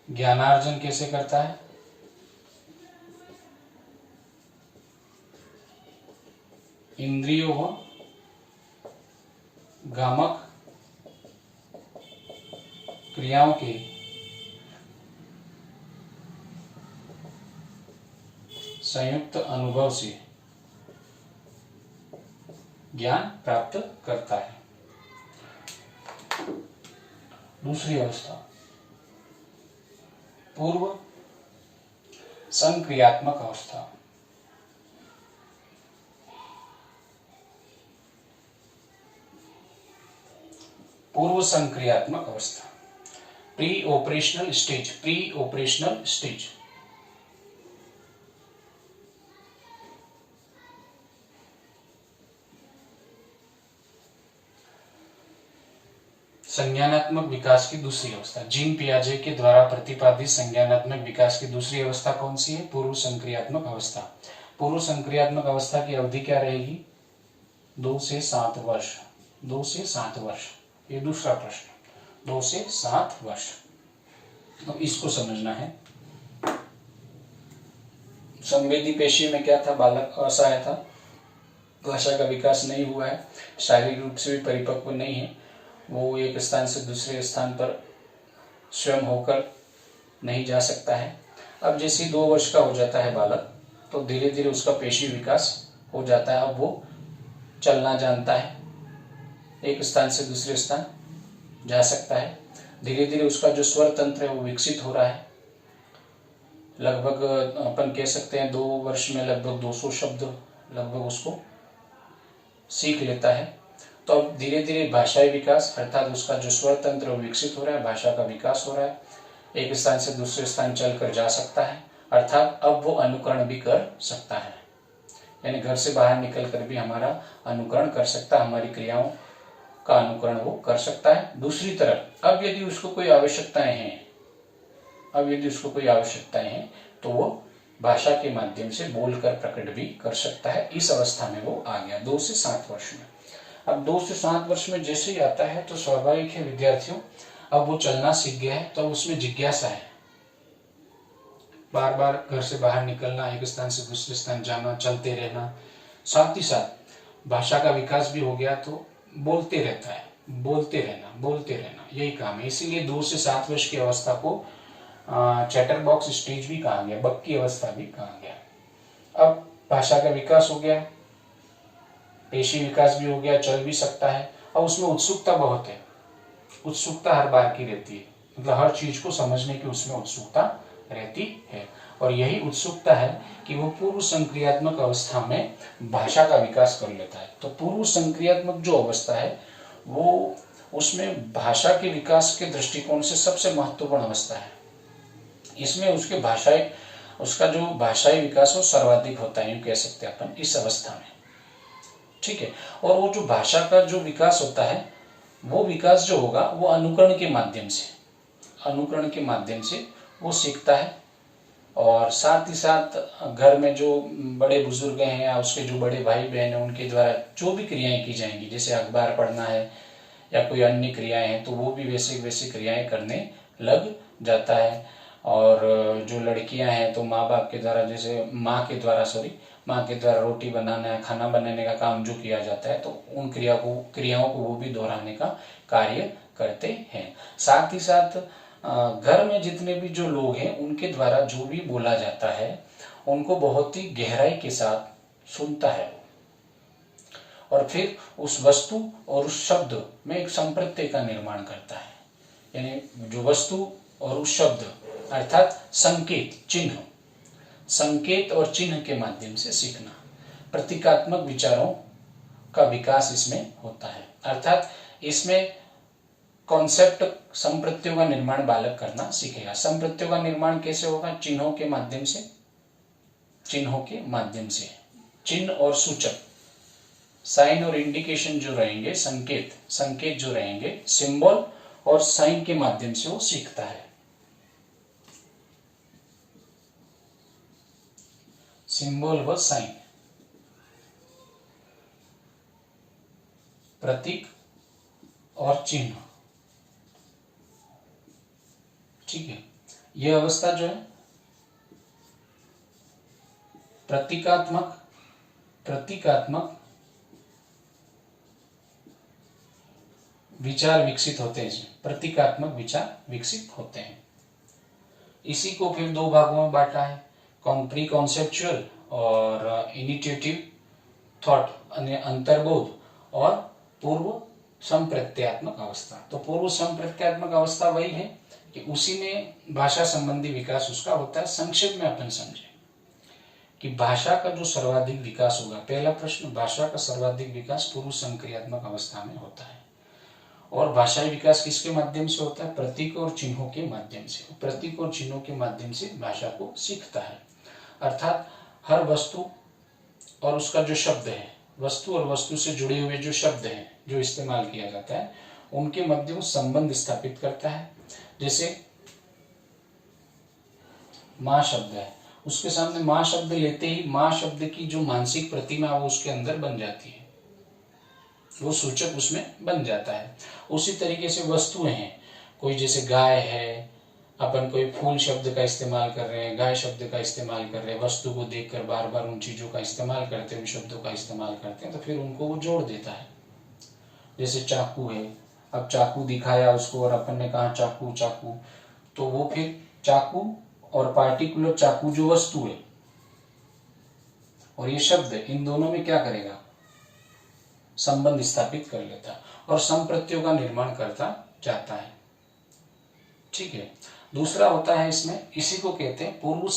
ज्ञानार्जन कैसे करता है? इंद्रियों व गामक क्रियाओं के संयुक्त अनुभव से ज्ञान प्राप्त करता है। दूसरी अवस्था पूर्व संक्रियात्मक अवस्था। पूर्व संक्रियात्मक अवस्था, pre operational stage, pre operational stage. संज्ञानात्मक विकास की दूसरी अवस्था, जीन पियाजे के द्वारा प्रतिपादित संज्ञानात्मक विकास की दूसरी अवस्था कौन सी है? पूर्व संक्रियात्मक अवस्था। पूर्व संक्रियात्मक अवस्था की अवधि क्या रहेगी? 2 से 7 वर्ष। 2 से 7 वर्ष, ये दूसरा प्रश्न। 2 से 7 वर्ष, तो इसको समझना है। संवेदी पेशी में क्या था? बालक असहाय था, भाषा का विकास नहीं हुआ है, शारीरिक रूप से भी परिपक्व नहीं है, वो एक स्थान से दूसरे स्थान पर स्वयं होकर नहीं जा सकता है। अब जैसे 2 वर्ष का हो जाता है बालक, तो धीरे धीरे उसका पेशी विकास हो जाता है। अब वो चलना जानता है, एक स्थान से दूसरे स्थान जा सकता है। धीरे धीरे उसका जो स्वर तंत्र है वो विकसित हो रहा है। लगभग अपन कह सकते हैं 2 वर्ष में लगभग 200 शब्द लगभग उसको सीख लेता है। तो अब धीरे धीरे भाषाई विकास अर्थात उसका जो स्वर तंत्र वो विकसित हो रहा है, भाषा का विकास हो रहा है, एक स्थान से दूसरे स्थान चलकर जा सकता है, अर्थात अब वो अनुकरण भी कर सकता है, यानी घर से बाहर निकल कर भी हमारा अनुकरण कर सकता है, हमारी क्रियाओं का अनुकरण वो कर सकता है। दूसरी तरफ अब यदि उसको कोई आवश्यकताएं हैं, तो वो भाषा के माध्यम से बोलकर प्रकट भी कर सकता है। इस अवस्था में वो आ गया 2 से 7 वर्ष में। अब 2 से 7 वर्ष में जैसे ही आता है तो स्वाभाविक है विद्यार्थियों, अब वो चलना सीख गया है, तो उसमें जिज्ञासा है, बार बार घर से बाहर निकलना, एक स्थान से दूसरे स्थान जाना, चलते रहना, साथ ही साथ भाषा का विकास भी हो गया, तो बोलते रहता है, बोलते रहना यही काम है। इसीलिए 2 से 7 वर्ष की अवस्था को चैटर बॉक्स स्टेज भी कहा गया, बक्की अवस्था भी कहा गया। अब भाषा का विकास हो गया, पेशी विकास भी हो गया, चल भी सकता है। अब उसमें उत्सुकता बहुत है, उत्सुकता हर बार की रहती है, मतलब हर चीज को समझने की उसमें उत्सुकता रहती है। और यही उत्सुकता है कि वो पूर्व संक्रियात्मक अवस्था में भाषा का विकास कर लेता है। तो पूर्व संक्रियात्मक जो अवस्था है वो उसमें भाषा के विकास के दृष्टिकोण से सबसे महत्वपूर्ण अवस्था है। इसमें उसका जो भाषाई विकास वो सर्वाधिक होता है, यूं कह सकते हैं अपन इस अवस्था में। ठीक है। और वो जो भाषा का जो विकास होता है, वो विकास जो होगा वो अनुकरण के माध्यम से वो सीखता है। और साथ ही साथ घर में जो बड़े बुजुर्ग हैं या उसके जो बड़े भाई बहन हैं, उनके द्वारा जो भी क्रियाएं की जाएंगी, जैसे अखबार पढ़ना है या कोई अन्य क्रियाएं हैं, तो वो भी वैसे क्रियाएं करने लग जाता है। और जो लड़कियां हैं तो माँ के द्वारा रोटी बनाना है, खाना बनाने का काम जो किया जाता है, तो उन क्रियाओं को वो भी दोहराने का कार्य करते हैं। साथ ही साथ घर में जितने भी जो लोग हैं, उनके द्वारा जो भी बोला जाता है, उनको बहुत ही गहराई के साथ सुनता है और फिर उस वस्तु और उस शब्द में एक संप्रत्यय का निर्माण करता है। यानी जो वस्तु और उस शब्द अर्थात संकेत और चिन्ह के माध्यम से सीखना, प्रतीकात्मक विचारों का विकास इसमें होता है। अर्थात इसमें कॉन्सेप्ट संप्रत्ययों का निर्माण बालक करना सीखेगा। संप्रत्ययों का निर्माण कैसे होगा? चिन्हों के माध्यम से चिन्ह और सूचक, साइन और इंडिकेशन जो रहेंगे, संकेत जो रहेंगे, सिंबल और साइन के माध्यम से वो सीखता है। सिंबल व साइन, प्रतीक और चिन्ह। ठीक है। यह अवस्था जो है प्रतीकात्मक विचार विकसित होते हैं। इसमें प्रतीकात्मक विचार विकसित होते हैं। इसी को फिर दो भागों में बांटा है, प्री कॉन्सेप्चुअल और इनिशिएटिव थॉट, अंतर्बोध और पूर्व संप्रत्यात्मक अवस्था। तो पूर्व संप्रत्यात्मक अवस्था वही है कि उसी में भाषा संबंधी विकास उसका होता है। संक्षेप में अपन समझे कि भाषा का जो सर्वाधिक विकास होगा, पहला प्रश्न, भाषा का सर्वाधिक विकास पूर्व संक्रियात्मक अवस्था में होता है। और भाषाई विकास किसके माध्यम से होता है? प्रतीक और चिन्हों के माध्यम से। प्रतीक और चिन्हों के माध्यम से भाषा को सीखता है। अर्थात हर वस्तु और उसका जो शब्द है, वस्तु और वस्तु से जुड़े हुए जो शब्द हैं जो इस्तेमाल किया जाता है, उनके मध्य वो संबंध स्थापित करता है। जैसे माँ शब्द है, उसके सामने माँ शब्द लेते ही माँ शब्द की जो मानसिक प्रतिमा वो उसके अंदर बन जाती है, वो सूचक उसमें बन जाता है। उसी तरीके से वस्तुएं हैं, कोई जैसे गाय है, अपन कोई फूल शब्द का इस्तेमाल कर रहे हैं, गाय शब्द का इस्तेमाल कर रहे हैं, वस्तु को देखकर बार बार उन चीजों का इस्तेमाल करते हैं, उन शब्दों का इस्तेमाल करते हैं, तो फिर उनको वो जोड़ देता है। जैसे चाकू है, अब चाकू दिखाया उसको और अपन ने कहा चाकू, तो वो फिर चाकू और पार्टिकुलर चाकू जो वस्तु है और ये शब्द है, इन दोनों में क्या करेगा? संबंध स्थापित कर लेता और संप्रत्ययों का निर्माण करता जाता है। ठीक है। दूसरा होता है इसमें, इसी को कहते हैं पूर्व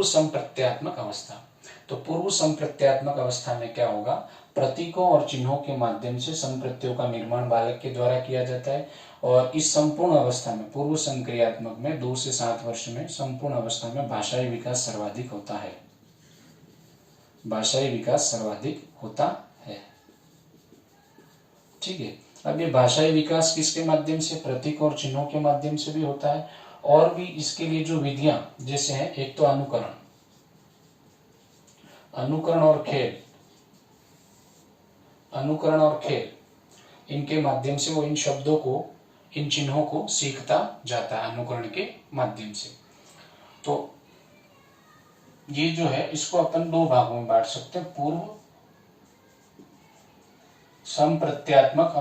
संप्रत्यात्मक अवस्था। तो पूर्व संप्रत्यात्मक अवस्था में क्या होगा? प्रतीकों और चिन्हों के माध्यम से संप्रत्ययों का निर्माण बालक के द्वारा किया जाता है। और इस संपूर्ण अवस्था में, पूर्व संक्रियात्मक में 2 से 7 वर्ष में संपूर्ण अवस्था में भाषाई विकास सर्वाधिक होता है। भाषाई विकास सर्वाधिक होता है। ठीक है। अब ये भाषाई विकास किसके माध्यम से? प्रतीक और चिन्हों के माध्यम से भी होता है। और भी इसके लिए जो विधियां जैसे हैं, एक तो अनुकरण और खेल, इनके माध्यम से वो इन शब्दों को, इन चिन्हों को सीखता जाता है अनुकरण के माध्यम से। तो ये जो है, इसको अपन 2 भागों में बांट सकते हैं, पूर्व संप्रत्यात्मक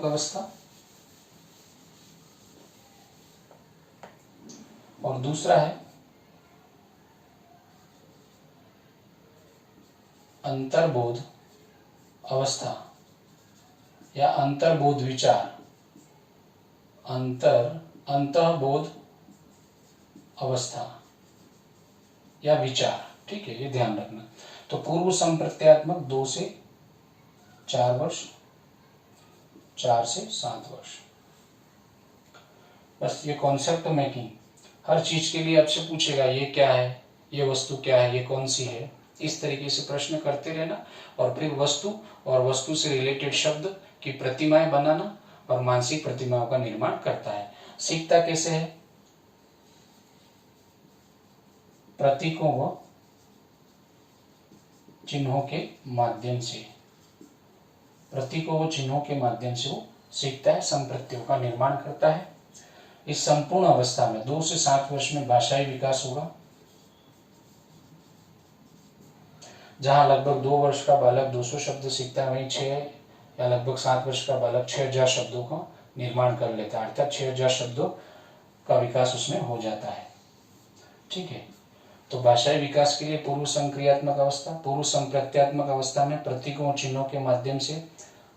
अवस्था और दूसरा है अंतर्बोध अवस्था या अंतर्बोध विचार, अंतर्बोध अवस्था या विचार। ठीक है, ये ध्यान रखना। तो पूर्व संप्रत्यात्मक 2 से 4 वर्ष, 4 से 7 वर्ष। बस ये कॉन्सेप्ट मेकिंग हर चीज के लिए आपसे पूछेगा, ये क्या है, ये वस्तु क्या है, ये कौन सी है, इस तरीके से प्रश्न करते रहना। और फिर वस्तु और वस्तु से रिलेटेड शब्द की प्रतिमाएं बनाना और मानसिक प्रतिमाओं का निर्माण करता है। सीखता कैसे है? प्रतीकों व चिन्हों के माध्यम से, प्रतीकों व चिन्हों के माध्यम से वो सीखता है, संप्रत्यों का निर्माण करता है। इस संपूर्ण अवस्था में 2 से 7 वर्ष में भाषाई विकास होगा। जहां लगभग 2 वर्ष का बालक 200 शब्द सीखता है, वहीं 6 या लगभग 7 वर्ष का बालक 6000 शब्दों का निर्माण कर लेता है, अर्थात 6000 शब्दों का विकास उसमें हो जाता है। ठीक है, तो भाषाई विकास के लिए पूर्व संक्रियात्मक अवस्था, पूर्व संप्रत्यात्मक अवस्था में प्रतीकों और चिन्हों के माध्यम से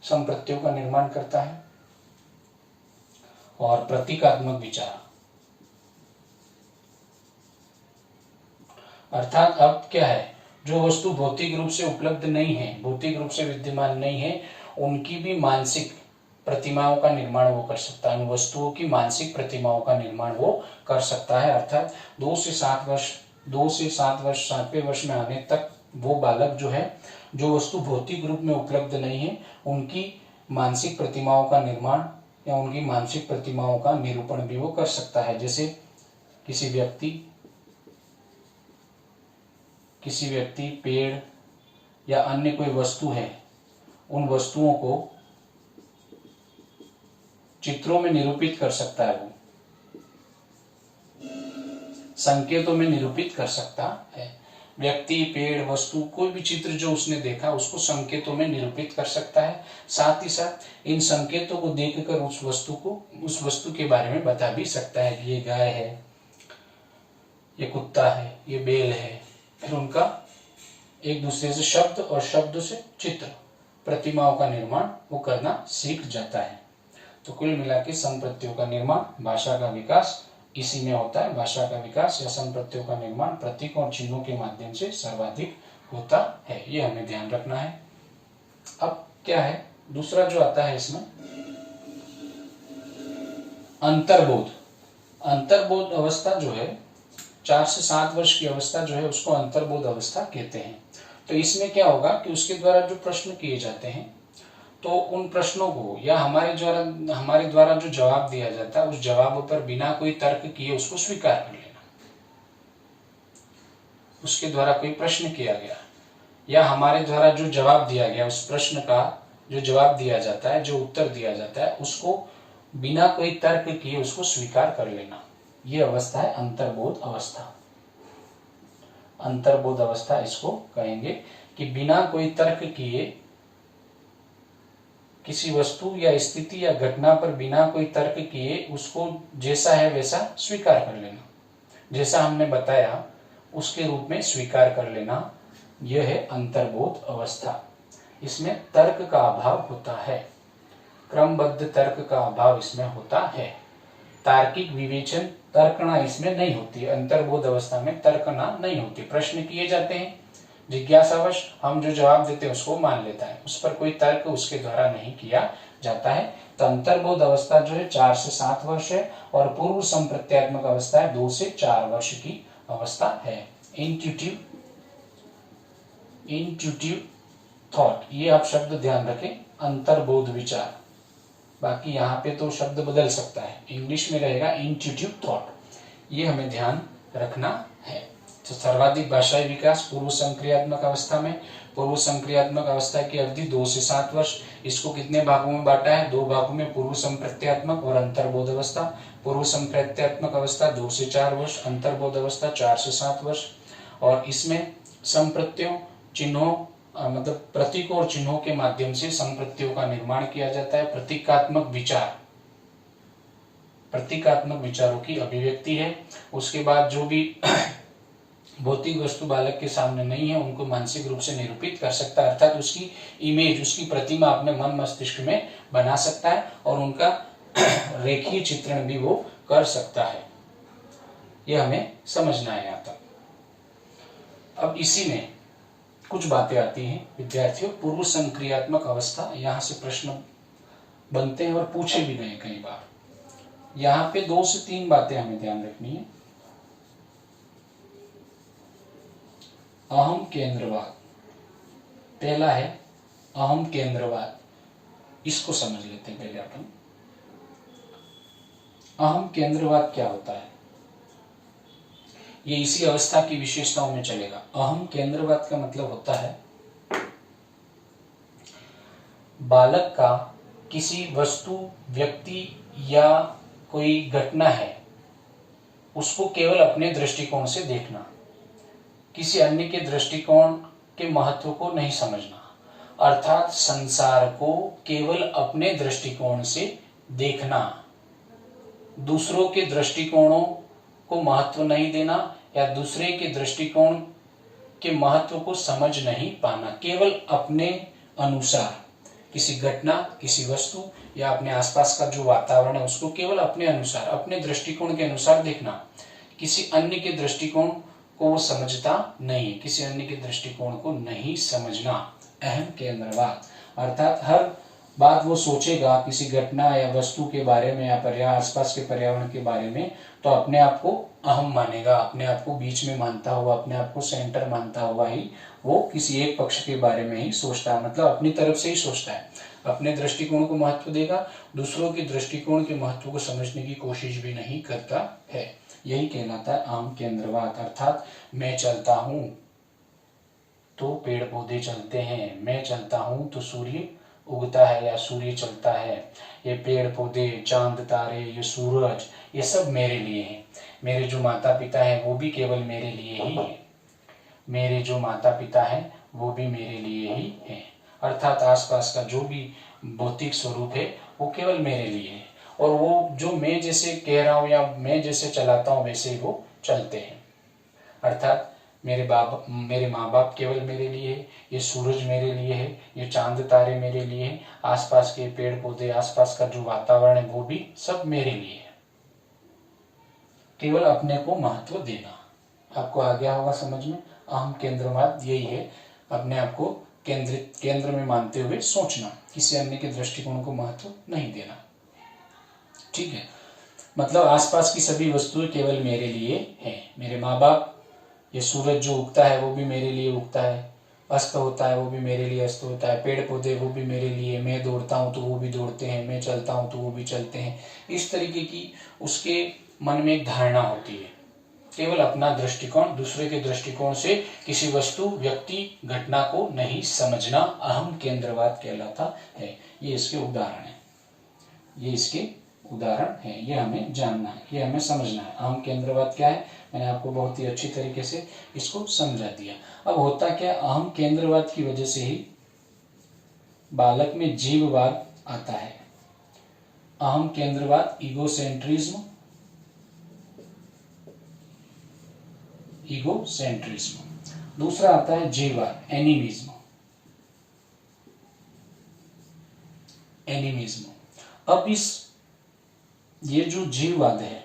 संप्रत्यों का निर्माण करता है। और प्रतीकात्मक विचार, अर्थात अब क्या है, जो वस्तु भौतिक रूप से उपलब्ध नहीं है, भौतिक रूप से विद्यमान नहीं है, उनकी भी मानसिक प्रतिमाओं का निर्माण वो कर सकता है, उन वस्तुओं की मानसिक प्रतिमाओं का निर्माण वो कर सकता है। अर्थात 2 से 7 वर्ष, 2 से 7 वर्ष, 7वें वर्ष में आने तक वो बालक जो है, जो वस्तु भौतिक रूप में उपलब्ध नहीं है, उनकी मानसिक प्रतिमाओं का निर्माण या उनकी मानसिक प्रतिमाओं का निरूपण भी वो कर सकता है। जैसे किसी व्यक्ति, पेड़ या अन्य कोई वस्तु है, उन वस्तुओं को चित्रों में निरूपित कर सकता है, वो संकेतों में निरूपित कर सकता है। व्यक्ति, पेड़, वस्तु, कोई भी चित्र जो उसने देखा उसको संकेतों में निरूपित कर सकता है। साथ ही साथ इन संकेतों को देखकर उस वस्तु के बारे में बता भी सकता है कि ये गाय है, ये कुत्ता है, ये बेल है। फिर उनका एक दूसरे से शब्द और शब्द से चित्र, प्रतिमाओं का निर्माण वो करना सीख जाता है। तो कुल मिला के संप्रत्यों का निर्माण, भाषा का विकास इसी में होता है। भाषा का विकास या संप्रत्यों का निर्माण प्रतीकों और चिन्हों के माध्यम से सर्वाधिक होता है, ये हमें ध्यान रखना है। अब क्या है, दूसरा जो आता है इसमें अंतर्बोध। अंतर्बोध अवस्था जो है, 4 से 7 वर्ष की अवस्था जो है, उसको अंतर्बोध अवस्था कहते हैं। तो इसमें क्या होगा कि उसके द्वारा जो प्रश्न किए जाते हैं, तो उन प्रश्नों को या हमारे द्वारा जो जवाब दिया जाता है, उस जवाब पर बिना कोई तर्क किए उसको स्वीकार कर लेना। उसके द्वारा कोई प्रश्न किया गया या हमारे द्वारा जो जवाब दिया गया, उस प्रश्न का जो जवाब दिया जाता है, जो उत्तर दिया जाता है, उसको बिना कोई तर्क किए उसको स्वीकार कर लेना, ये अवस्था है अंतर्बोध अवस्था। अंतर्बोध अवस्था इसको कहेंगे कि बिना कोई तर्क किए किसी वस्तु या स्थिति या घटना पर बिना कोई तर्क किए उसको जैसा है वैसा स्वीकार कर लेना, जैसा हमने बताया उसके रूप में स्वीकार कर लेना, यह है अंतर्बोध अवस्था। इसमें तर्क का अभाव होता है, क्रमबद्ध तर्क का अभाव इसमें होता है। तार्किक विवेचन, तर्कना इसमें नहीं होती। अंतर्बोध अवस्था में तर्कना नहीं होती। प्रश्न किए जाते हैं, जिज्ञासावश हम जो जवाब देते हैं उसको मान लेता है, उस पर कोई तर्क उसके द्वारा नहीं किया जाता है। तो अंतर्बोध अवस्था जो है 4 से 7 वर्ष है और पूर्व संप्रत्यात्मक अवस्था है 2 से 4 वर्ष की अवस्था है। इंट्यूटिव थॉट, ये आप शब्द ध्यान रखें, अंतर्बोध विचार। बाकी यहाँ पे तो शब्द बदल सकता है, इंग्लिश में रहेगा इंट्यूटिव थॉट, ये हमें ध्यान रखना है। तो सर्वाधिक भाषाई विकास पूर्व संक्रियात्मक अवस्था में। पूर्व संक्रियात्मक अवस्था की अवधि 2 से 7 वर्ष। इसको कितने भागों में बांटा है? 2 भागों में, पूर्व संप्रत्यात्मक और अंतर्बोध अवस्था। पूर्व संप्रत्यात्मक अवस्था 2 से 4 वर्ष, अंतर्बोध अवस्था 4 से 7 वर्ष। और इसमें संप्रत्यों, चिन्हों मतलब प्रतीकों और चिन्हों के माध्यम से संप्रत्यों का निर्माण किया जाता है। प्रतीकात्मक विचार, प्रतीकात्मक विचारों की अभिव्यक्ति है। उसके बाद जो भी भौतिक वस्तु बालक के सामने नहीं है उनको मानसिक रूप से निरूपित कर सकता है, अर्थात उसकी इमेज, उसकी प्रतिमा अपने मन मस्तिष्क में बना सकता है और उनका रेखीय चित्रण भी वो कर सकता है। यह हमें समझना है यहाँ तक। अब इसी में कुछ बातें आती हैं विद्यार्थियों। पूर्व संक्रियात्मक अवस्था, यहाँ से प्रश्न बनते हैं और पूछे भी गए कई बार। यहाँ पे 2 से 3 बातें हमें ध्यान रखनी है। अहम केंद्रवाद, पहला है अहम केंद्रवाद, इसको समझ लेते हैं पहले अपन। अहम केंद्रवाद क्या होता है, ये इसी अवस्था की विशेषताओं में चलेगा। अहम केंद्रवाद का मतलब होता है बालक का किसी वस्तु, व्यक्ति या कोई घटना है उसको केवल अपने दृष्टिकोण से देखना, किसी अन्य के दृष्टिकोण के महत्व को नहीं समझना, अर्थात संसार को केवल अपने दृष्टिकोण से देखना, दूसरों के दृष्टिकोणों को महत्व नहीं देना या दूसरे के दृष्टिकोण के महत्व को समझ नहीं पाना, केवल अपने अनुसार किसी घटना, किसी वस्तु या अपने आसपास का जो वातावरण है उसको केवल अपने अनुसार, अपने दृष्टिकोण के अनुसार देखना, किसी अन्य के दृष्टिकोण को वो समझता नहीं, किसी अन्य के दृष्टिकोण को नहीं समझना। अहम केंद्रवाद अर्थात हर बात वो सोचेगा किसी घटना या वस्तु के बारे में या आसपास के पर्यावरण के बारे में, तो अपने आप को अहम मानेगा, अपने आप को बीच में मानता हुआ, अपने आप को सेंटर मानता हुआ ही वो किसी एक पक्ष के बारे में ही सोचता है, मतलब अपनी तरफ से ही सोचता है, अपने दृष्टिकोण को महत्व देगा, दूसरों के दृष्टिकोण के महत्व को समझने की कोशिश भी नहीं करता है। यही कहलाता है अहम केंद्रवाद। अर्थात मैं चलता हूं तो पेड़ पौधे चलते हैं, मैं चलता हूं तो सूर्य उगता है या सूर्य चलता है, ये पेड़ पौधे, चांद तारे, ये सूरज, ये सब मेरे लिए हैं। मेरे जो माता पिता हैं वो भी केवल मेरे लिए ही है, मेरे जो माता पिता हैं वो भी मेरे लिए ही हैं। अर्थात आसपास का जो भी भौतिक स्वरूप है वो केवल मेरे लिए है, और वो जो मैं जैसे कह रहा हूं या मैं जैसे चलाता हूं वैसे ही वो चलते हैं। अर्थात मेरे माँ बाप केवल मेरे लिए है, ये सूरज मेरे लिए है, ये चांद तारे मेरे लिए है, आसपास के पेड़ पौधे, आसपास का जो वातावरण है वो भी सब मेरे लिए है। केवल अपने को महत्व देना। आपको आ गया होगा समझ में। अहम केंद्रवाद यही है, अपने आप को केंद्र में मानते हुए सोचना, किसी अन्य के दृष्टिकोण को महत्व नहीं देना। ठीक है, मतलब आसपास की सभी वस्तुएं केवल मेरे लिए हैं। मेरे माँ बाप, ये सूरज जो उगता है वो भी मेरे लिए उगता है, अस्त होता है वो भी मेरे लिए अस्त होता है, पेड़ पौधे वो भी मेरे लिए, मैं दौड़ता हूँ तो वो भी दौड़ते हैं, मैं चलता हूँ तो वो भी चलते हैं। इस तरीके की उसके मन में एक धारणा होती है, केवल अपना दृष्टिकोण, दूसरे के दृष्टिकोण से किसी वस्तु, व्यक्ति, घटना को नहीं समझना अहम केंद्रवाद कहलाता है। ये इसके उदाहरण है, ये इसके उदाहरण है, ये हमें जानना है, ये हमें समझना है। अहम केंद्रवाद क्या है, मैंने आपको बहुत ही अच्छी तरीके से इसको समझा दिया। अब होता क्या, अहम केंद्रवाद की वजह से ही बालक में जीववाद आता है। अहम केंद्रवाद, ईगोसेंट्रिज्म, ईगोसेंट्रिज्म। दूसरा आता है जीववाद, एनिमिज्म, एनिमिज्म। अब ये जो जीववाद है,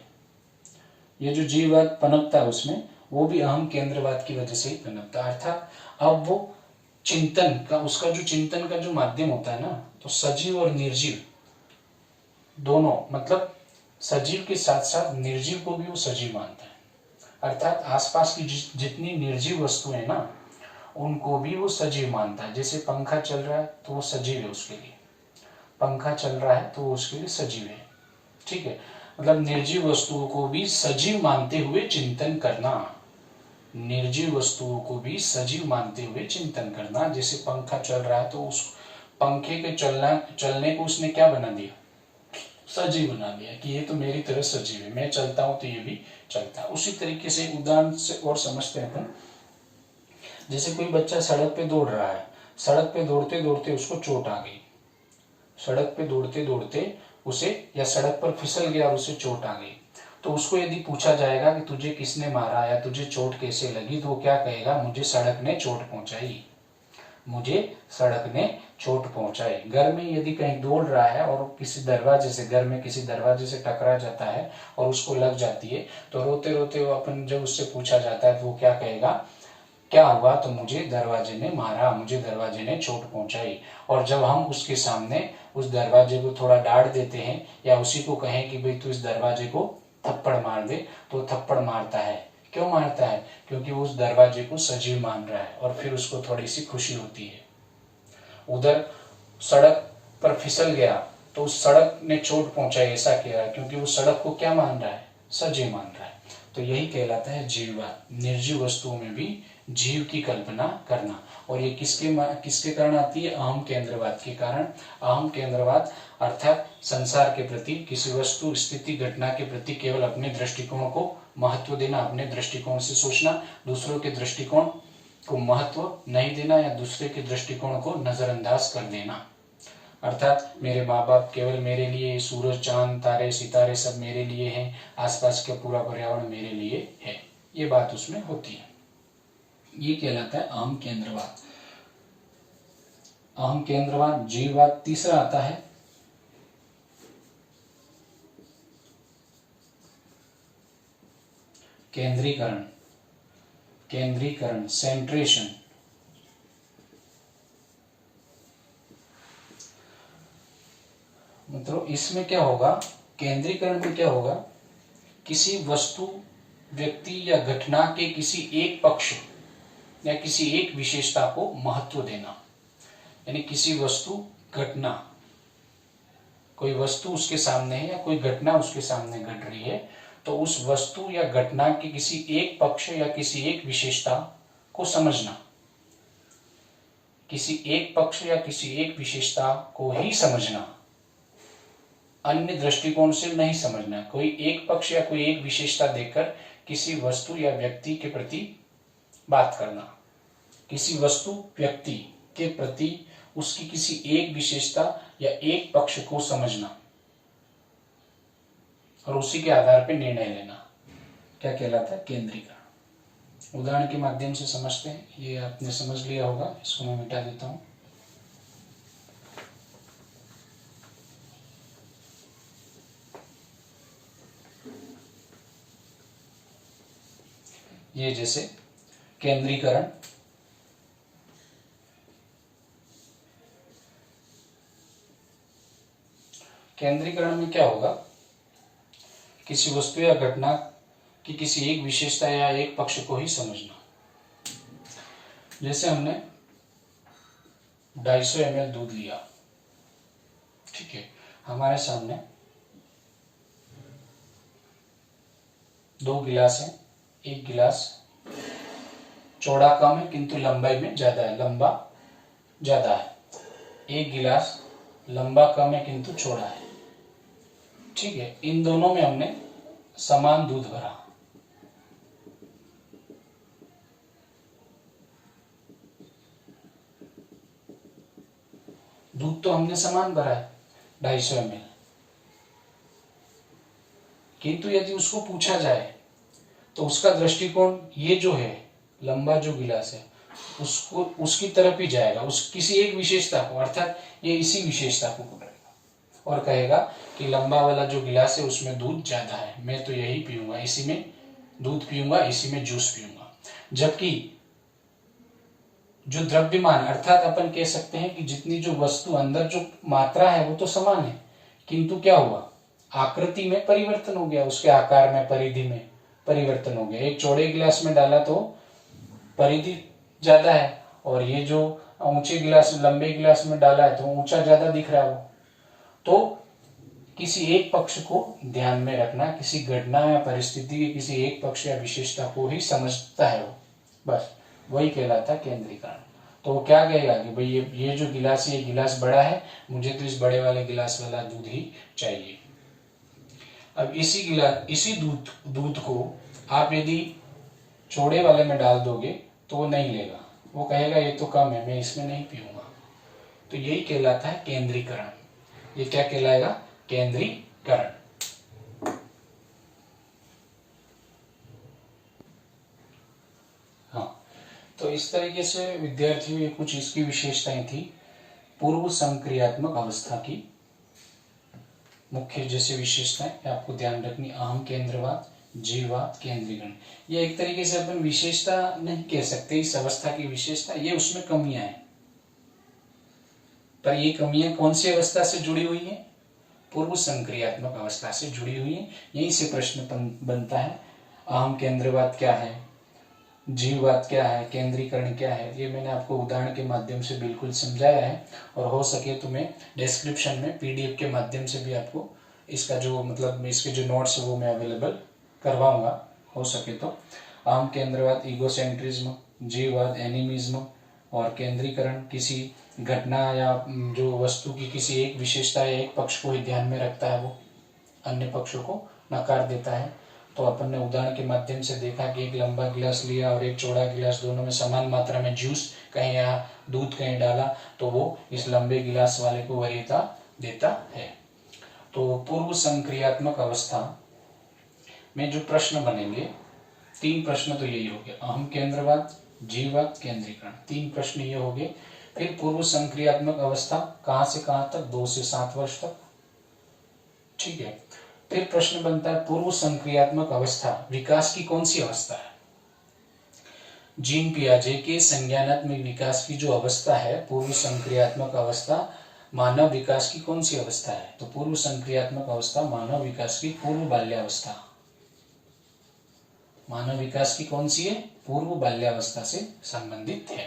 ये जो जीववाद पनपता है उसमें, वो भी अहम केंद्रवाद की वजह से ही पनपता है। अर्थात अब वो चिंतन का, उसका जो चिंतन का जो माध्यम होता है ना, तो सजीव और निर्जीव दोनों, मतलब सजीव के साथ साथ निर्जीव को भी वो सजीव मानता है। अर्थात आसपास की जितनी निर्जीव वस्तुएं हैं ना, उनको भी वो सजीव मानता है। जैसे पंखा चल रहा है तो वो सजीव है उसके लिए, पंखा चल रहा है तो वो उसके लिए सजीव है। ठीक है, मतलब निर्जीव वस्तुओं को भी सजीव मानते हुए चिंतन करना, निर्जीव वस्तुओं को भी सजीव मानते हुए चिंतन करना। जैसे पंखा चल रहा है तो उस पंखे के चलने को उसने क्या बना दिया, सजीव बना दिया, कि ये तो मेरी तरह सजीव है, मैं चलता हूं तो ये भी चलता है। उसी तरीके से उदाहरण से और समझते हैं अपन। जैसे कोई बच्चा सड़क पे दौड़ रहा है, सड़क पे दौड़ते दौड़ते उसको चोट आ गई, सड़क पे दौड़ते दौड़ते उसे, या सड़क पर फिसल गया और उसे चोट आ गई, तो उसको यदि पूछा जाएगा कि तुझे किसने मारा या तुझे चोट कैसे लगी, तो वो क्या कहेगा, मुझे सड़क ने चोट पहुंचाई, मुझे सड़क ने चोट पहुंचाई। घर में यदि कहीं दौड़ रहा है और किसी दरवाजे से, घर में किसी दरवाजे से टकरा जाता है और उसको लग जाती है, तो रोते रोते वो अपन, जब उससे पूछा जाता है तो वो क्या कहेगा, क्या हुआ तो मुझे दरवाजे ने मारा, मुझे दरवाजे ने चोट पहुंचाई। और जब हम उसके सामने उस दरवाजे को थोड़ा डांट देते हैं या उसी को कहें कि भाई तू इस दरवाजे को थप्पड़ मार दे, तो थप्पड़ मारता है। क्यों मारता है? क्योंकि वो उस दरवाजे को सजीव मान रहा है और फिर उसको थोड़ी सी खुशी होती है। उधर सड़क पर फिसल गया तो उस सड़क ने चोट पहुंचाई, ऐसा कह रहा है, क्योंकि वो सड़क को क्या मान रहा है? सजीव मान रहा है। तो यही कहलाता है जीववाद, निर्जीव वस्तुओं में भी जीव की कल्पना करना। और ये किसके कारण आती है? अहम केंद्रवाद के कारण। अहम केंद्रवाद अर्थात संसार के प्रति, किसी वस्तु, स्थिति, घटना के प्रति केवल अपने दृष्टिकोण को महत्व देना, अपने दृष्टिकोण से सोचना, दूसरों के दृष्टिकोण को महत्व नहीं देना या दूसरे के दृष्टिकोण को नजरअंदाज कर देना। अर्थात मेरे माँ बाप केवल मेरे लिए, सूरज, चांद, तारे, सितारे सब मेरे लिए हैं, आसपास का पूरा पर्यावरण मेरे लिए है, ये बात उसमें होती है। ये कहलाता है अहम केंद्रवाद। अहम केंद्रवाद, जीववाद। तीसरा आता है केंद्रीकरण। केंद्रीकरण, सेंट्रेशन। मतलब इसमें क्या होगा? केंद्रीकरण में क्या होगा? किसी वस्तु, व्यक्ति या घटना के किसी एक पक्ष या किसी एक विशेषता को महत्व देना। यानी किसी वस्तु, घटना, कोई वस्तु उसके सामने है या कोई घटना उसके सामने घट रही है, तो उस वस्तु या घटना के किसी एक पक्ष या किसी एक विशेषता को समझना। किसी एक पक्ष या किसी एक विशेषता को ही समझना, अन्य दृष्टिकोण से नहीं समझना। कोई एक पक्ष या कोई एक विशेषता देखकर किसी वस्तु या व्यक्ति के प्रति बात करना। किसी वस्तु, व्यक्ति के प्रति उसकी किसी एक विशेषता या एक पक्ष को समझना और उसी के आधार पर निर्णय लेना, क्या कहलाता है? केंद्रीकरण। उदाहरण के माध्यम से समझते हैं। ये आपने समझ लिया होगा, इसको मैं मिटा देता हूं। ये जैसे केंद्रीकरण, केंद्रीकरण में क्या होगा? किसी वस्तु या घटना की किसी एक विशेषता या एक पक्ष को ही समझना। जैसे हमने 250 ml दूध लिया, ठीक है, हमारे सामने 2 गिलास हैं। एक गिलास चौड़ा कम है किंतु लंबाई में ज्यादा है, लंबा ज्यादा है। एक गिलास लंबा कम है किंतु चौड़ा है, ठीक है। इन दोनों में हमने समान दूध भरा। दूध तो हमने समान भरा है 250 ml, किंतु यदि उसको पूछा जाए तो उसका दृष्टिकोण ये जो है, लंबा जो गिलास है, उसको उसकी तरफ ही जाएगा, उस किसी एक विशेषता को, अर्थात ये इसी विशेषता को पकड़ेगा और कहेगा कि लंबा वाला जो गिलास है उसमें दूध ज्यादा है, मैं तो यही पीऊंगा, इसी में दूध पीऊंगा, इसी में जूस पीऊंगा। जबकि जो द्रव्यमान, अर्थात अपन कह सकते हैं कि जितनी जो वस्तु अंदर जो मात्रा है वो तो समान है, किंतु क्या हुआ? आकृति में परिवर्तन हो गया, उसके आकार में, परिधि में परिवर्तन हो गया। एक चौड़े गिलास में डाला तो परिधि ज्यादा है, और ये जो ऊंचे गिलास, लंबे गिलास में डाला है तो ऊंचा ज्यादा दिख रहा है। तो किसी एक पक्ष को ध्यान में रखना, किसी घटना या परिस्थिति के किसी एक पक्ष या विशेषता को ही समझता है वो, बस वही कहलाता है केंद्रीकरण। तो वो क्या कहेगा कि भाई ये जो गिलास है, ये गिलास बड़ा है, मुझे तो इस बड़े वाले गिलास वाला दूध ही चाहिए। अब इसी दूध को आप यदि चौड़े वाले में डाल दोगे तो वो नहीं लेगा, वो कहेगा ये तो कम है, मैं इसमें नहीं पीऊंगा। तो यही कहलाता है केंद्रीकरण। ये क्या कहलाएगा? केंद्रीकरण। हाँ, तो इस तरीके से विद्यार्थियों ये कुछ इसकी विशेषताएं थी। पूर्व संक्रियात्मक अवस्था की मुख्य जैसे विशेषताएं आपको ध्यान रखनी। अहम केंद्रवाद, जीवात केंद्रीकरण। ये एक तरीके से अपन विशेषता नहीं कह सकते, इस अवस्था की विशेषता, ये उसमें कमियां हैं। पर ये कमियां कौन सी अवस्था से जुड़ी हुई है? पूर्व संक्रियात्मक अवस्था से जुड़ी हुई है। यहीं से प्रश्न बनता है, अहम केंद्रवाद क्या है, जीववाद क्या है, केंद्रीकरण क्या है। ये मैंने आपको उदाहरण के माध्यम से बिल्कुल समझाया है, और हो सके तो मैं डिस्क्रिप्शन में पीडीएफ के माध्यम से भी आपको इसका जो मतलब इसके जो नोट्स है वो मैं अवेलेबल करवाऊंगा, हो सके तो। अहम केंद्रवाद ईगोसेंट्रिज्म, जीववाद एनिमिज्म, और केंद्रीकरण किसी घटना या जो वस्तु की किसी एक विशेषता या एक पक्ष को ही ध्यान में रखता है, वो अन्य पक्षों को नकार देता है। तो अपन ने उदाहरण के माध्यम से देखा कि एक लंबा गिलास लिया और एक चौड़ा गिलास, दोनों में समान मात्रा में जूस कहीं या दूध कहीं डाला, तो वो इस लंबे गिलास वाले को वरीयता देता है। तो पूर्व संक्रियात्मक अवस्था में जो प्रश्न बनेंगे, 3 प्रश्न तो यही हो गए, अहम केंद्रवाद, जीववाद, केंद्रीकरण, 3 प्रश्न ये हो गए। फिर पूर्व संक्रियात्मक अवस्था कहां से कहां तक? 2 से 7 वर्ष तक, ठीक है। फिर प्रश्न बनता है पूर्व संक्रियात्मक अवस्था विकास की कौन सी अवस्था है? जीन पियाजे के संज्ञानात्मक विकास की जो अवस्था है, पूर्व संक्रियात्मक अवस्था, मानव विकास की कौन सी अवस्था है? तो पूर्व संक्रियात्मक अवस्था मानव विकास की पूर्व बाल्यावस्था। मानव विकास की कौन सी है? पूर्व बाल्यावस्था से संबंधित है,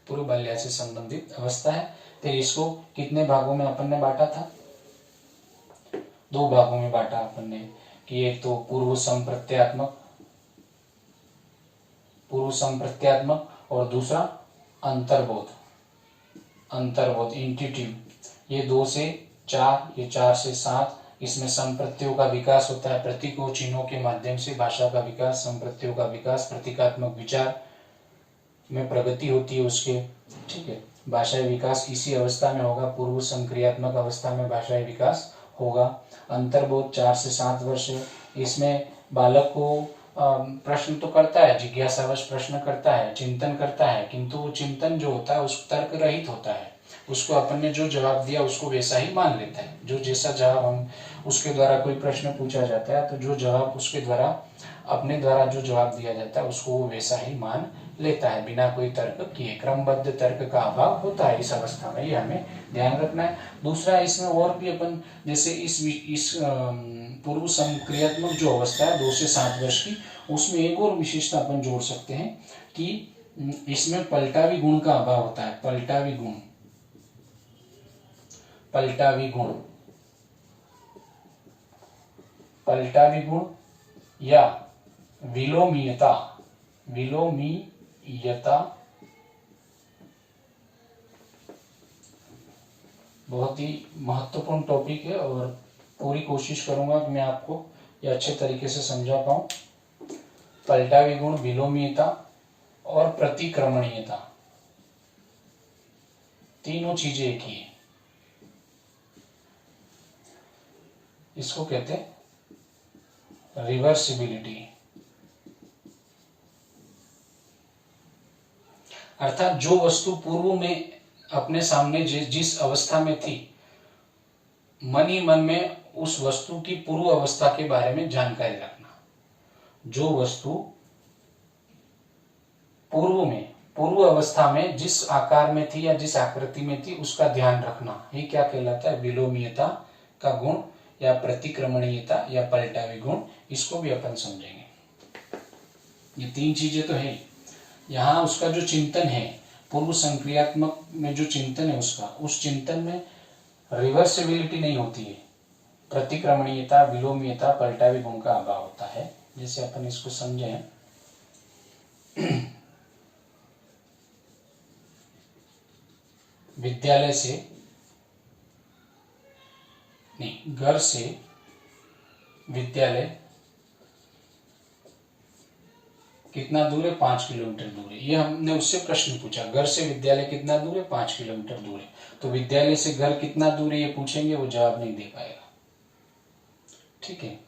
पूर्व बाल्या से संबंधित अवस्था है। फिर इसको कितने भागों में अपन ने बांटा था? 2 भागों में बांटा अपन ने, कि एक तो पूर्व संप्रत्यात्मक और दूसरा अंतर्बोध इंट्यूटिव। ये 2 से 4, ये 4 से 7। इसमें संप्रत्ययों का विकास होता है, प्रतीकों चिन्हों के माध्यम से भाषा का विकास, संप्रत्ययों का विकास, प्रतीकात्मक विचार में प्रगति होती है उसके, ठीक है। भाषाई विकास इसी अवस्था में होगा, पूर्व संक्रियात्मक अवस्था में भाषाई विकास होगा। अंतर्बोध 4 से 7 वर्ष है। इसमें बालक को प्रश्न तो करता है, जिज्ञासावश प्रश्न करता है, चिंतन करता है, किंतु वो चिंतन जो होता है उस तर्क रहित होता है। उसको अपन ने जो जवाब दिया उसको वैसा ही मान लेता है। जो जैसा जवाब हम उसके द्वारा कोई प्रश्न पूछा जाता है, तो जो जवाब उसके द्वारा अपने द्वारा जो जवाब दिया जाता है उसको वो वैसा ही मान लेता है, बिना कोई तर्क किए। क्रमबद्ध तर्क का अभाव होता है इस अवस्था में, ये हमें ध्यान रखना है। दूसरा, इसमें और भी अपन जैसे इस पूर्व संक्रियात्मक जो अवस्था है 2 से 7 वर्ष की, उसमें एक और विशेषता अपन जोड़ सकते हैं कि इसमें पलटावी गुण का अभाव होता है। पलटावी गुण या विलोमीयता बहुत ही महत्वपूर्ण टॉपिक है, और पूरी कोशिश करूंगा कि मैं आपको ये अच्छे तरीके से समझा पाऊं। पलटावी गुण, विलोमीयता और प्रतिक्रमणीयता, तीनों चीजें एक ही है। इसको कहते हैं रिवर्सिबिलिटी, अर्थात जो वस्तु पूर्व में अपने सामने जिस अवस्था में थी, मन ही मन में उस वस्तु की पूर्व अवस्था के बारे में जानकारी रखना। जो वस्तु पूर्व अवस्था में जिस आकार में थी या जिस आकृति में थी उसका ध्यान रखना, ये क्या कहलाता है? विलोमीयता का गुण या प्रतिक्रमणीयता या पलटावी गुण। इसको भी अपन समझेंगे। ये 3 चीजें तो है। यहाँ उसका जो चिंतन है, पूर्व संक्रियात्मक में जो चिंतन है उसका, उस चिंतन में रिवर्सिबिलिटी नहीं होती है। प्रतिक्रमणीयता, विलोमीयता, पलटावी गुण का अभाव होता है। जैसे अपन इसको समझें, विद्यालय से नहीं, घर से विद्यालय कितना दूर है? 5 किलोमीटर दूर है। ये हमने उससे प्रश्न पूछा, घर से विद्यालय कितना दूर है? 5 किलोमीटर दूर है। तो विद्यालय से घर कितना दूर है ये पूछेंगे, वो जवाब नहीं दे पाएगा, ठीक है।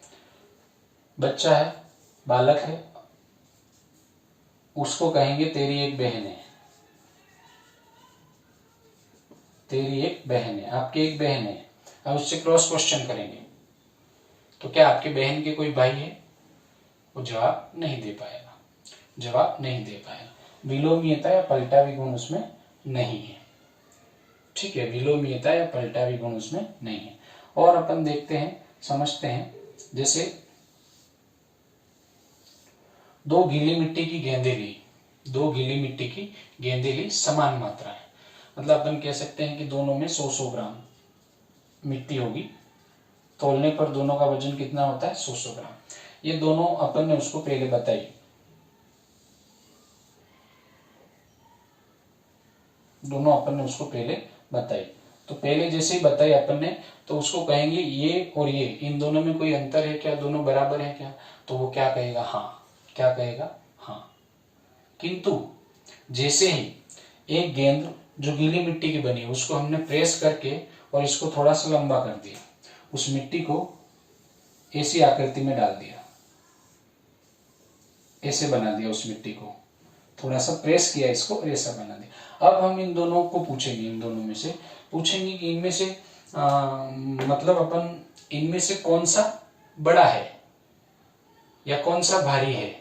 बच्चा है, बालक है, उसको कहेंगे तेरी एक बहन है, तेरी एक बहन है, आपकी एक बहन है। अब उससे क्रॉस क्वेश्चन करेंगे, तो क्या आपके बहन के कोई भाई है? वो जवाब नहीं दे पाएगा, जवाब नहीं दे पाएगा। विलोमीयता या पलटावी गुण उसमें नहीं है। ठीक है, विलोमीयता या पलटावी गुण उसमें नहीं है। और अपन देखते हैं, समझते हैं, जैसे दो गीली मिट्टी की गेंदें ली, दो गीली मिट्टी की गेंदें ली, समान मात्रा है, मतलब अपन कह सकते हैं कि दोनों में 100-100 ग्राम मिट्टी होगी, तोलने पर दोनों का वजन कितना होता है, 100-100 ग्राम। ये दोनों अपन ने उसको पहले बताई, दोनों अपन ने उसको पहले बताई, तो पहले जैसे ही बताई अपन ने, तो उसको कहेंगे ये और ये, इन दोनों में कोई अंतर है क्या, दोनों बराबर है क्या, तो वो क्या कहेगा, हाँ। क्या कहेगा, हाँ। किंतु जैसे ही एक गेंद जो गीली मिट्टी की बनी है उसको हमने प्रेस करके और इसको थोड़ा सा लंबा कर दिया, उस मिट्टी को ऐसी आकृति में डाल दिया, ऐसे बना दिया, उस मिट्टी को थोड़ा सा प्रेस किया, इसको ऐसा बना दिया। अब हम इन दोनों को पूछेंगे, इन दोनों में से पूछेंगे कि इनमें से मतलब अपन इनमें से कौन सा बड़ा है या कौन सा भारी है,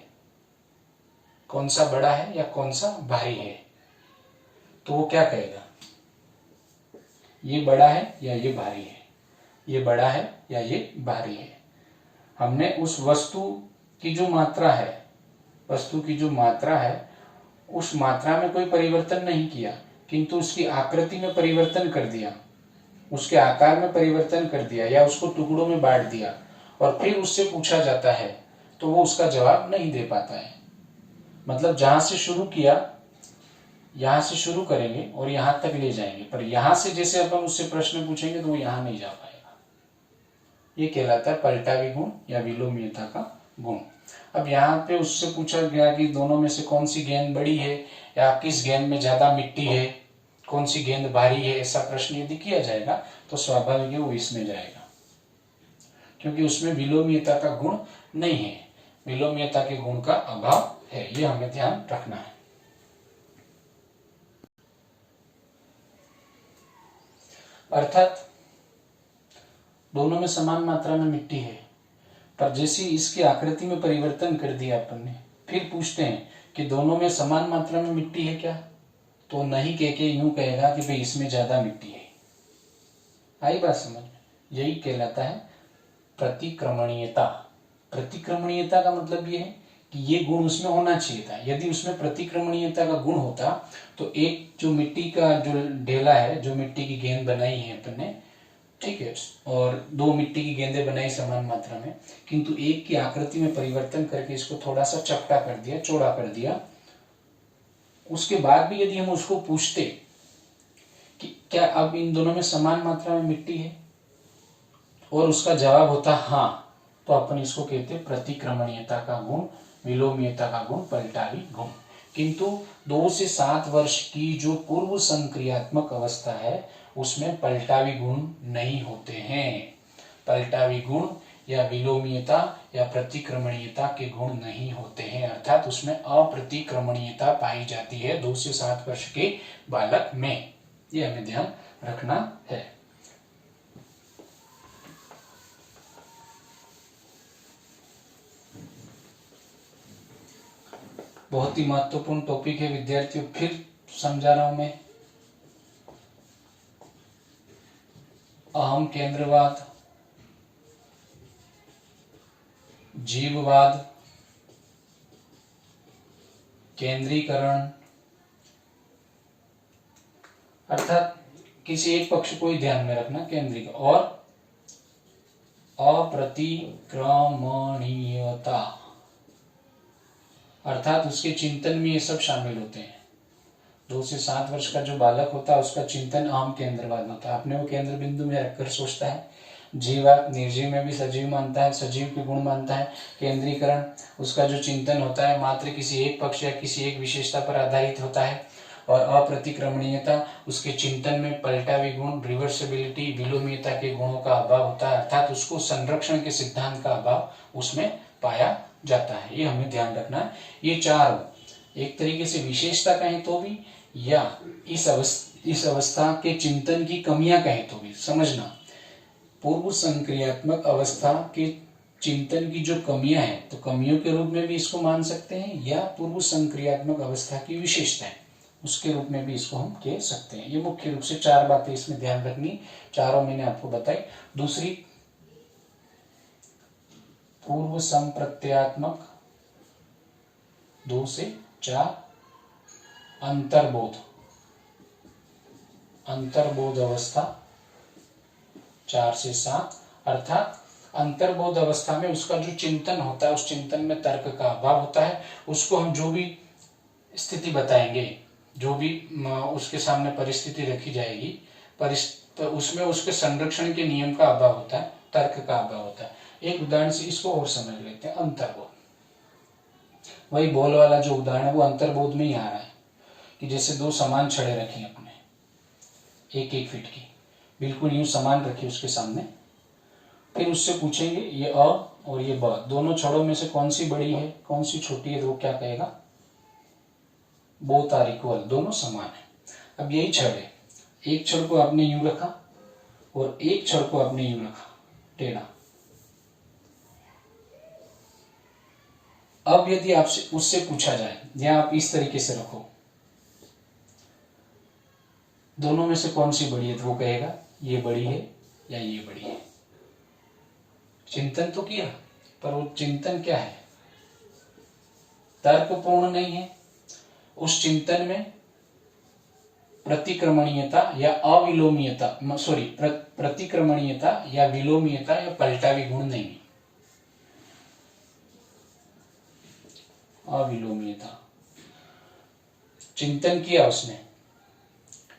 कौन सा बड़ा है या कौन सा भारी है, तो वो क्या कहेगा, ये बड़ा है या ये भारी है, ये बड़ा है या ये भारी है। हमने उस वस्तु की जो मात्रा है, वस्तु की जो मात्रा है, उस मात्रा में कोई परिवर्तन नहीं किया, किंतु उसकी आकृति में परिवर्तन कर दिया, उसके आकार में परिवर्तन कर दिया, या उसको टुकड़ों में बांट दिया, और फिर उससे पूछा जाता है, तो वो उसका जवाब नहीं दे पाता है। मतलब जहां से शुरू किया, यहां से शुरू करेंगे और यहां तक ले जाएंगे, पर यहां से जैसे अपन उससे प्रश्न पूछेंगे तो वो यहां नहीं जा पाएगा। ये कहलाता है पलटावी गुण या विलोमीयता का गुण। अब यहाँ पे उससे पूछा गया कि दोनों में से कौन सी गेंद बड़ी है, या किस गेंद में ज्यादा मिट्टी है, कौन सी गेंद भारी है, ऐसा प्रश्न यदि किया जाएगा तो स्वाभाविक है वो इसमें जाएगा, क्योंकि उसमें विलोमीयता का गुण नहीं है, विलोमीयता के गुण का अभाव है, ये हमें ध्यान रखना है। अर्थात दोनों में समान मात्रा में मिट्टी है, पर जैसे इसकी आकृति में परिवर्तन कर दिया अपन ने, फिर पूछते हैं कि दोनों में समान मात्रा में मिट्टी है क्या, तो नहीं कह के यूं कहेगा कि भाई इसमें ज्यादा मिट्टी है। आई बात समझ में? यही कहलाता है प्रतिक्रमणीयता। प्रतिक्रमणीयता का मतलब ये है कि ये गुण उसमें होना चाहिए था। यदि उसमें प्रतिक्रमणीयता का गुण होता तो एक जो मिट्टी का जो ढेला है, जो मिट्टी की गेंद बनाई है अपन ने, ठीक है, और दो मिट्टी की गेंदें बनाई समान मात्रा में, किंतु एक की आकृति में परिवर्तन करके इसको थोड़ा सा चपटा कर दिया, चौड़ा कर दिया, उसके बाद भी यदि हम उसको पूछते कि क्या अब इन दोनों में समान मात्रा में मिट्टी है, और उसका जवाब होता हाँ, तो अपन इसको कहते प्रतिक्रमणीयता का गुण, विलोमीयता का गुण, पलटावी गुण। किंतु 2 से 7 वर्ष की जो पूर्व संक्रियात्मक अवस्था है उसमें पलटावी गुण नहीं होते हैं। पलटावी गुण या विलोमीयता या प्रतिक्रमणीयता के गुण नहीं होते हैं, अर्थात उसमें अप्रतिक्रमणीयता पाई जाती है 2 से 7 वर्ष के बालक में। ये हमें ध्यान रखना है। बहुत ही महत्वपूर्ण टॉपिक है विद्यार्थियों, फिर समझा रहा हूं मैं। अहम केंद्रवाद, जीववाद, केंद्रीकरण, अर्थात किसी एक पक्ष को ही ध्यान में रखना, केंद्रीकरण, और अप्रतिक्रमणीयता, अर्थात उसके चिंतन में ये सब शामिल होते हैं। 2 से 7 वर्ष का जो बालक होता है उसका चिंतन अहम केंद्रवाद होता है, अपने वो केंद्र बिंदु में रखकर सोचता है। जीवात निर्जीव में भी सजीव मानता है, सजीव के गुण मानता है। केंद्रीकरण, उसका जो चिंतन होता है मात्र किसी एक पक्ष या किसी एक विशेषता पर आधारित होता है। और अप्रतिक्रमणीयता, उसके चिंतन में पलटावी गुण, रिवर्सिबिलिटी, विलोमीयता के गुणों का अभाव होता है, अर्थात उसको संरक्षण के सिद्धांत का अभाव उसमें पाया जाता है। ये हमें ध्यान रखना है। ये 4 एक तरीके से विशेषता कहें तो भी, या इस अवस्था के चिंतन की कमियां कहें तो भी, समझना। पूर्व संक्रियात्मक अवस्था के चिंतन की जो कमियां हैं तो कमियों के रूप में भी इसको मान सकते हैं, या पूर्व संक्रियात्मक अवस्था की विशेषताएं उसके रूप में भी इसको हम कह सकते हैं। ये मुख्य रूप से 4 बातें इसमें ध्यान रखनी, चारों मैंने आपको बताई। दूसरी, पूर्व संप्रत्यात्मक 2 से 4, अंतर्बोध अवस्था 4 से 7, अर्थात अंतर्बोध अवस्था में उसका जो चिंतन होता है उस चिंतन में तर्क का अभाव होता है। उसको हम जो भी स्थिति बताएंगे, जो भी उसके सामने परिस्थिति रखी जाएगी, उसमें उसके संरक्षण के नियम का अभाव होता है, तर्क का अभाव होता है। एक उदाहरण से इसको और समझ लेते हैं। अंतर्बोध, वही बॉल वाला जो उदाहरण है वो अंतर्बोध में ही आ रहा है कि जैसे 2 समान छड़े रखे अपने 1-1 फीट की, बिल्कुल यूं समान रखी उसके सामने, फिर उससे पूछेंगे ये अ और ये ब, दोनों छड़ों में से कौन सी बड़ी है कौन सी छोटी है, तो वो क्या कहेगा, बोथ आर इक्वल, दोनों समान है। अब यही छड़ है, एक छड़ को आपने यूं रखा और एक छड़ को आपने यूं रखा टेढ़ा। अब यदि आपसे उससे पूछा जाए या आप इस तरीके से रखो, दोनों में से कौन सी बड़ी है, तो वो कहेगा ये बड़ी है या ये बड़ी है। चिंतन तो किया, पर वो चिंतन क्या है, तर्कपूर्ण नहीं है। उस चिंतन में प्रतिक्रमणीयता या अविलोमीयता, प्रतिक्रमणीयता या विलोमीयता या पलटावी गुण नहीं है। अविलोमीयता, चिंतन किया उसने,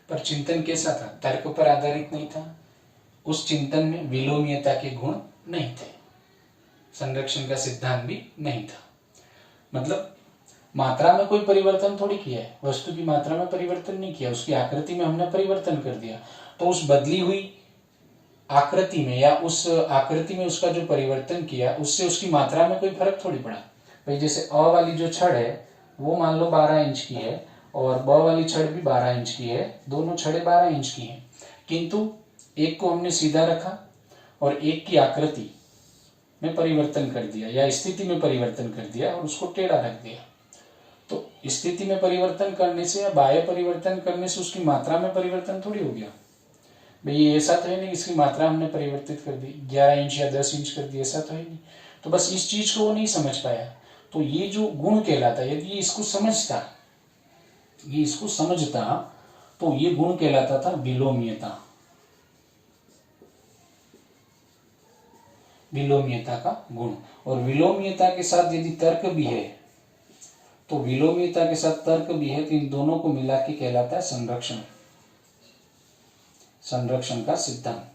पर चिंतन कैसा था, तर्क पर आधारित नहीं था। उस चिंतन में विलोमीयता के गुण नहीं थे, संरक्षण का सिद्धांत भी नहीं था। मतलब मात्रा में कोई परिवर्तन थोड़ी किया है, वस्तु की मात्रा में परिवर्तन नहीं किया, उसकी आकृति में हमने परिवर्तन कर दिया। तो उस बदली हुई आकृति में या उस आकृति में उसका जो परिवर्तन किया उससे उसकी मात्रा में कोई फर्क थोड़ी पड़ा। भाई जैसे अ वाली जो छड़ है वो मान लो 12 इंच की है और ब वाली छड़ भी 12 इंच की है, दोनों छड़ें 12 इंच की हैं, किंतु एक को हमने सीधा रखा और एक की आकृति में परिवर्तन कर दिया या स्थिति में परिवर्तन कर दिया और उसको टेढ़ा रख दिया। तो स्थिति में परिवर्तन करने से या बाह्य परिवर्तन करने से उसकी मात्रा में परिवर्तन थोड़ी हो गया। भाई ये ऐसा तो है नहीं इसकी मात्रा हमने परिवर्तित कर दी, 11 इंच या 10 इंच कर दी, ऐसा तो है नहीं। तो बस इस चीज को वो नहीं समझ पाया। तो ये जो गुण कहलाता, यदि ये इसको समझता तो ये गुण कहलाता था विलोमीयता, विलोमीयता का गुण। और विलोमीयता के साथ यदि तर्क भी है तो विलोमीयता के साथ तर्क भी है तो इन दोनों को मिला के कहलाता है संरक्षण, संरक्षण का सिद्धांत।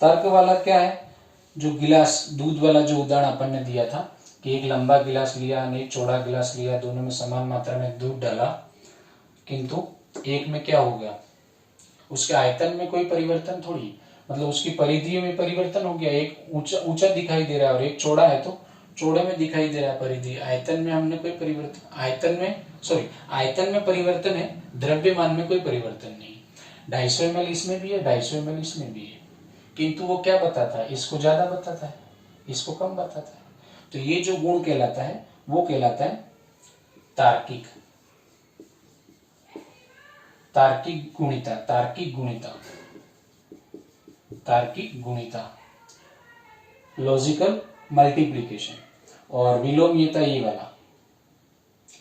तर्क वाला क्या है, जो गिलास दूध वाला जो उदाहरण अपन ने दिया था कि एक लंबा गिलास लिया और एक चौड़ा गिलास लिया, दोनों में समान मात्रा में दूध डाला, किंतु एक में क्या हो गया, उसके आयतन में कोई परिवर्तन थोड़ी, मतलब उसकी परिधि में परिवर्तन हो गया। एक ऊंचा दिखाई दे रहा है और एक चौड़ा है तो चौड़े में दिखाई दे रहा है परिधि, आयतन में हमने कोई परिवर्तन, आयतन में परिवर्तन है, द्रव्यमान में कोई परिवर्तन नहीं। 250 ml इसमें भी है, 250 ml इसमें भी है, किंतु वो क्या बताता है, इसको ज्यादा बताता है, इसको कम बताता है। तो ये जो गुण कहलाता है वो कहलाता है तार्किक, तार्किक गुणिता, तार्किक गुणिता, तार्किक गुणिता, लॉजिकल मल्टीप्लिकेशन। और विलोमीयता ये वाला,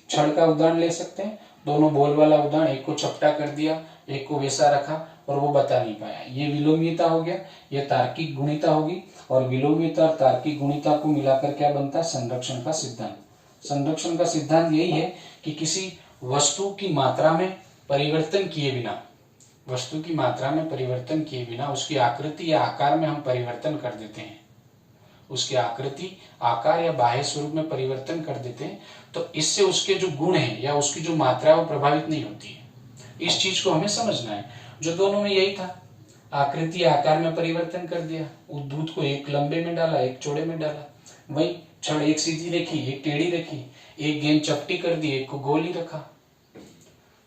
छड़ का उदाहरण ले सकते हैं, दोनों बोल वाला उदाहरण, एक को चपटा कर दिया एक को वैसा रखा और वो बता नहीं पाया, ये विलोमीयता हो गया, ये तार्किक गुणिता होगी। और विलोमीयता और तार्किक गुणिता को मिलाकर क्या बनता है, संरक्षण का सिद्धांत। संरक्षण का सिद्धांत यही है कि किसी वस्तु की मात्रा में परिवर्तन किए बिना, वस्तु की मात्रा में परिवर्तन किए बिना उसकी आकृति या आकार में हम परिवर्तन कर देते हैं, उसकी आकृति आकार या बाह्य स्वरूप में परिवर्तन कर देते हैं, तो इससे उसके जो गुण है या उसकी जो मात्रा है वो प्रभावित नहीं होती है। इस चीज को हमें समझना है। जो दोनों में यही था, आकृति आकार में परिवर्तन कर दिया, उस दूध को एक लंबे में डाला एक चौड़े में डाला, वही छड़ एक सीधी रखी एक टेढ़ी रखी, एक गेंद चपटी कर दी एक को गोल ही रखा।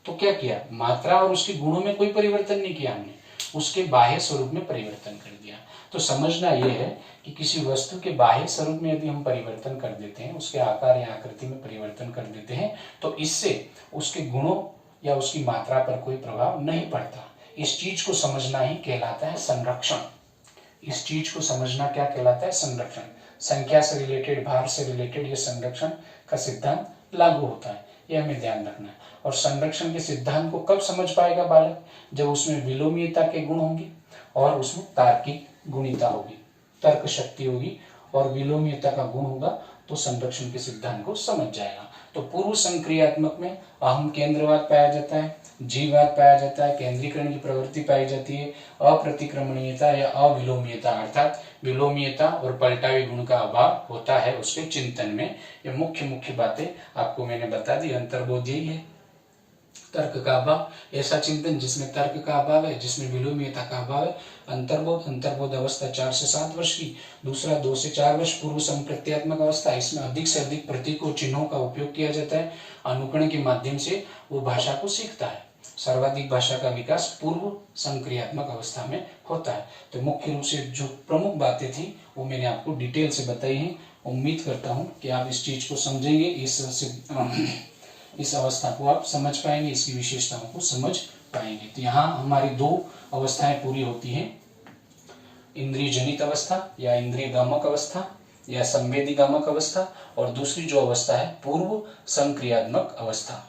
तो क्या किया, मात्रा और उसके गुणों में कोई परिवर्तन नहीं किया हमने, उसके बाह्य स्वरूप में परिवर्तन कर दिया। तो समझना यह है कि किसी वस्तु के बाह्य स्वरूप में यदि हम परिवर्तन कर देते हैं, उसके आकार या आकृति में परिवर्तन कर देते हैं, तो इससे उसके गुणों या उसकी मात्रा पर कोई प्रभाव नहीं पड़ता। इस चीज को समझना ही कहलाता है संरक्षण। इस चीज को समझना क्या कहलाता है? संरक्षण। संख्या से रिलेटेड, भार से रिलेटेड ये संरक्षण का सिद्धांत लागू होता है, यह हमें ध्यान रखना है। और संरक्षण के सिद्धांत को कब समझ पाएगा बालक? जब उसमें विलोमीयता के गुण होंगे और उसमें तार्किक गुणिता होगी, तर्क शक्ति होगी और विलोमीयता का गुण होगा, तो संरक्षण के सिद्धांत को समझ जाएगा। तो पूर्व संक्रियात्मक में अहम केंद्रवाद पाया जाता है, जीववाद पाया जाता है, केंद्रीकरण की प्रवृत्ति पाई जाती है, अप्रतिक्रमणीयता या अविलोमीयता अर्थात विलोमीयता और पलटावी गुण का अभाव होता है उसके चिंतन में। ये मुख्य बातें आपको मैंने बता दी। अंतर्बोध यही है, तर्क का अभाव, ऐसा चिंतन जिसमें तर्क का अभाव है, जिसमें विलोमीयता का अभाव है। अंतर्बोध अवस्था 4 से 7 वर्ष की। दूसरा 2 से 4 वर्ष पूर्व संप्रत्यात्मक अवस्था, इसमें अधिक से अधिक प्रतीकों चिन्हों का उपयोग किया जाता है। अनुकरण के माध्यम से वो भाषा को सीखता है। सर्वाधिक भाषा का विकास पूर्व संक्रियात्मक अवस्था में होता है। तो मुख्य रूप से जो प्रमुख बातें थी वो मैंने आपको डिटेल से बताई है। उम्मीद करता हूँ कि आप इस चीज को समझेंगे, इस अवस्था को आप समझ पाएंगे, इसकी विशेषताओं को समझ पाएंगे। तो यहाँ हमारी 2 अवस्थाएं पूरी होती हैं, इंद्रिय जनित अवस्था या इंद्रिय गामक अवस्था या संवेदी गामक अवस्था, और दूसरी जो अवस्था है पूर्व संक्रियात्मक अवस्था।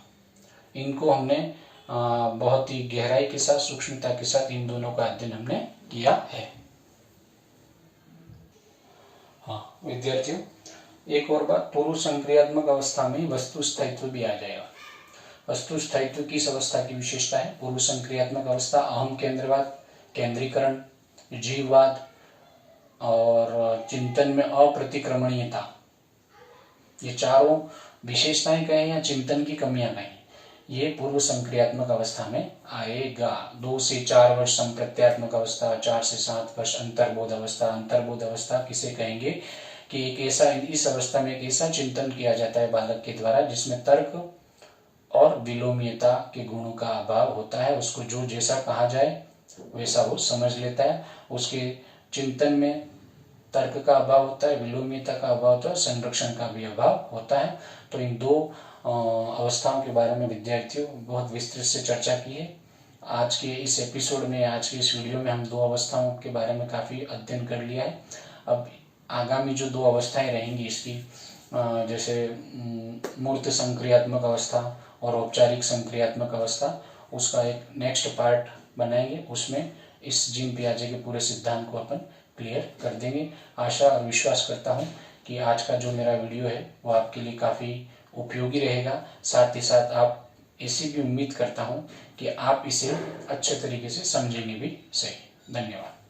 इनको हमने बहुत ही गहराई के साथ, सूक्ष्मता के साथ इन दोनों का अध्ययन हमने किया है। हाँ विद्यार्थियों, एक और बात, पूर्व संक्रियात्मक अवस्था में वस्तु स्थायित्व भी आ जाएगा। वस्तु स्थायित्व किस अवस्था की विशेषता है? पूर्व संक्रियात्मक अवस्था अहम केंद्रवाद, केंद्रीकरण, जीववाद और चिंतन में अप्रतिक्रमणीयता, ये चारों विशेषताएं कहें या चिंतन की कमियां कहें, ये पूर्व संक्रियात्मक अवस्था में आएगा। 2 से 4 वर्ष संप्रत्यात्मक अवस्था, 4 से 7 वर्ष अंतर्बोध अवस्था। अंतर्बोध अवस्था किसे कहेंगे कि एक ऐसा, इस अवस्था में एक ऐसा चिंतन किया जाता है बालक के द्वारा जिसमें तर्क और विलोमीयता के गुणों का अभाव होता है। उसको जो जैसा कहा जाए वैसा वो समझ लेता है। उसके चिंतन में तर्क का अभाव होता है, विलोमीयता का अभाव होता है, संरक्षण का भी अभाव होता है। तो इन 2 अवस्थाओं के बारे में विद्यार्थियों बहुत विस्तृत से चर्चा की है। आज के इस एपिसोड में, आज के इस वीडियो में हम 2 अवस्थाओं के बारे में काफ़ी अध्ययन कर लिया है। अब आगामी जो 2 अवस्थाएं रहेंगी इसकी, जैसे मूर्त संक्रियात्मक अवस्था और औपचारिक संक्रियात्मक अवस्था, उसका एक नेक्स्ट पार्ट बनाएंगे। उसमें इस जीन पियाजे के पूरे सिद्धांत को अपन क्लियर कर देंगे। आशा और विश्वास करता हूँ कि आज का जो मेरा वीडियो है वो आपके लिए काफ़ी उपयोगी रहेगा। साथ ही साथ आप ऐसी भी उम्मीद करता हूँ कि आप इसे अच्छे तरीके से समझेंगे भी सही। धन्यवाद।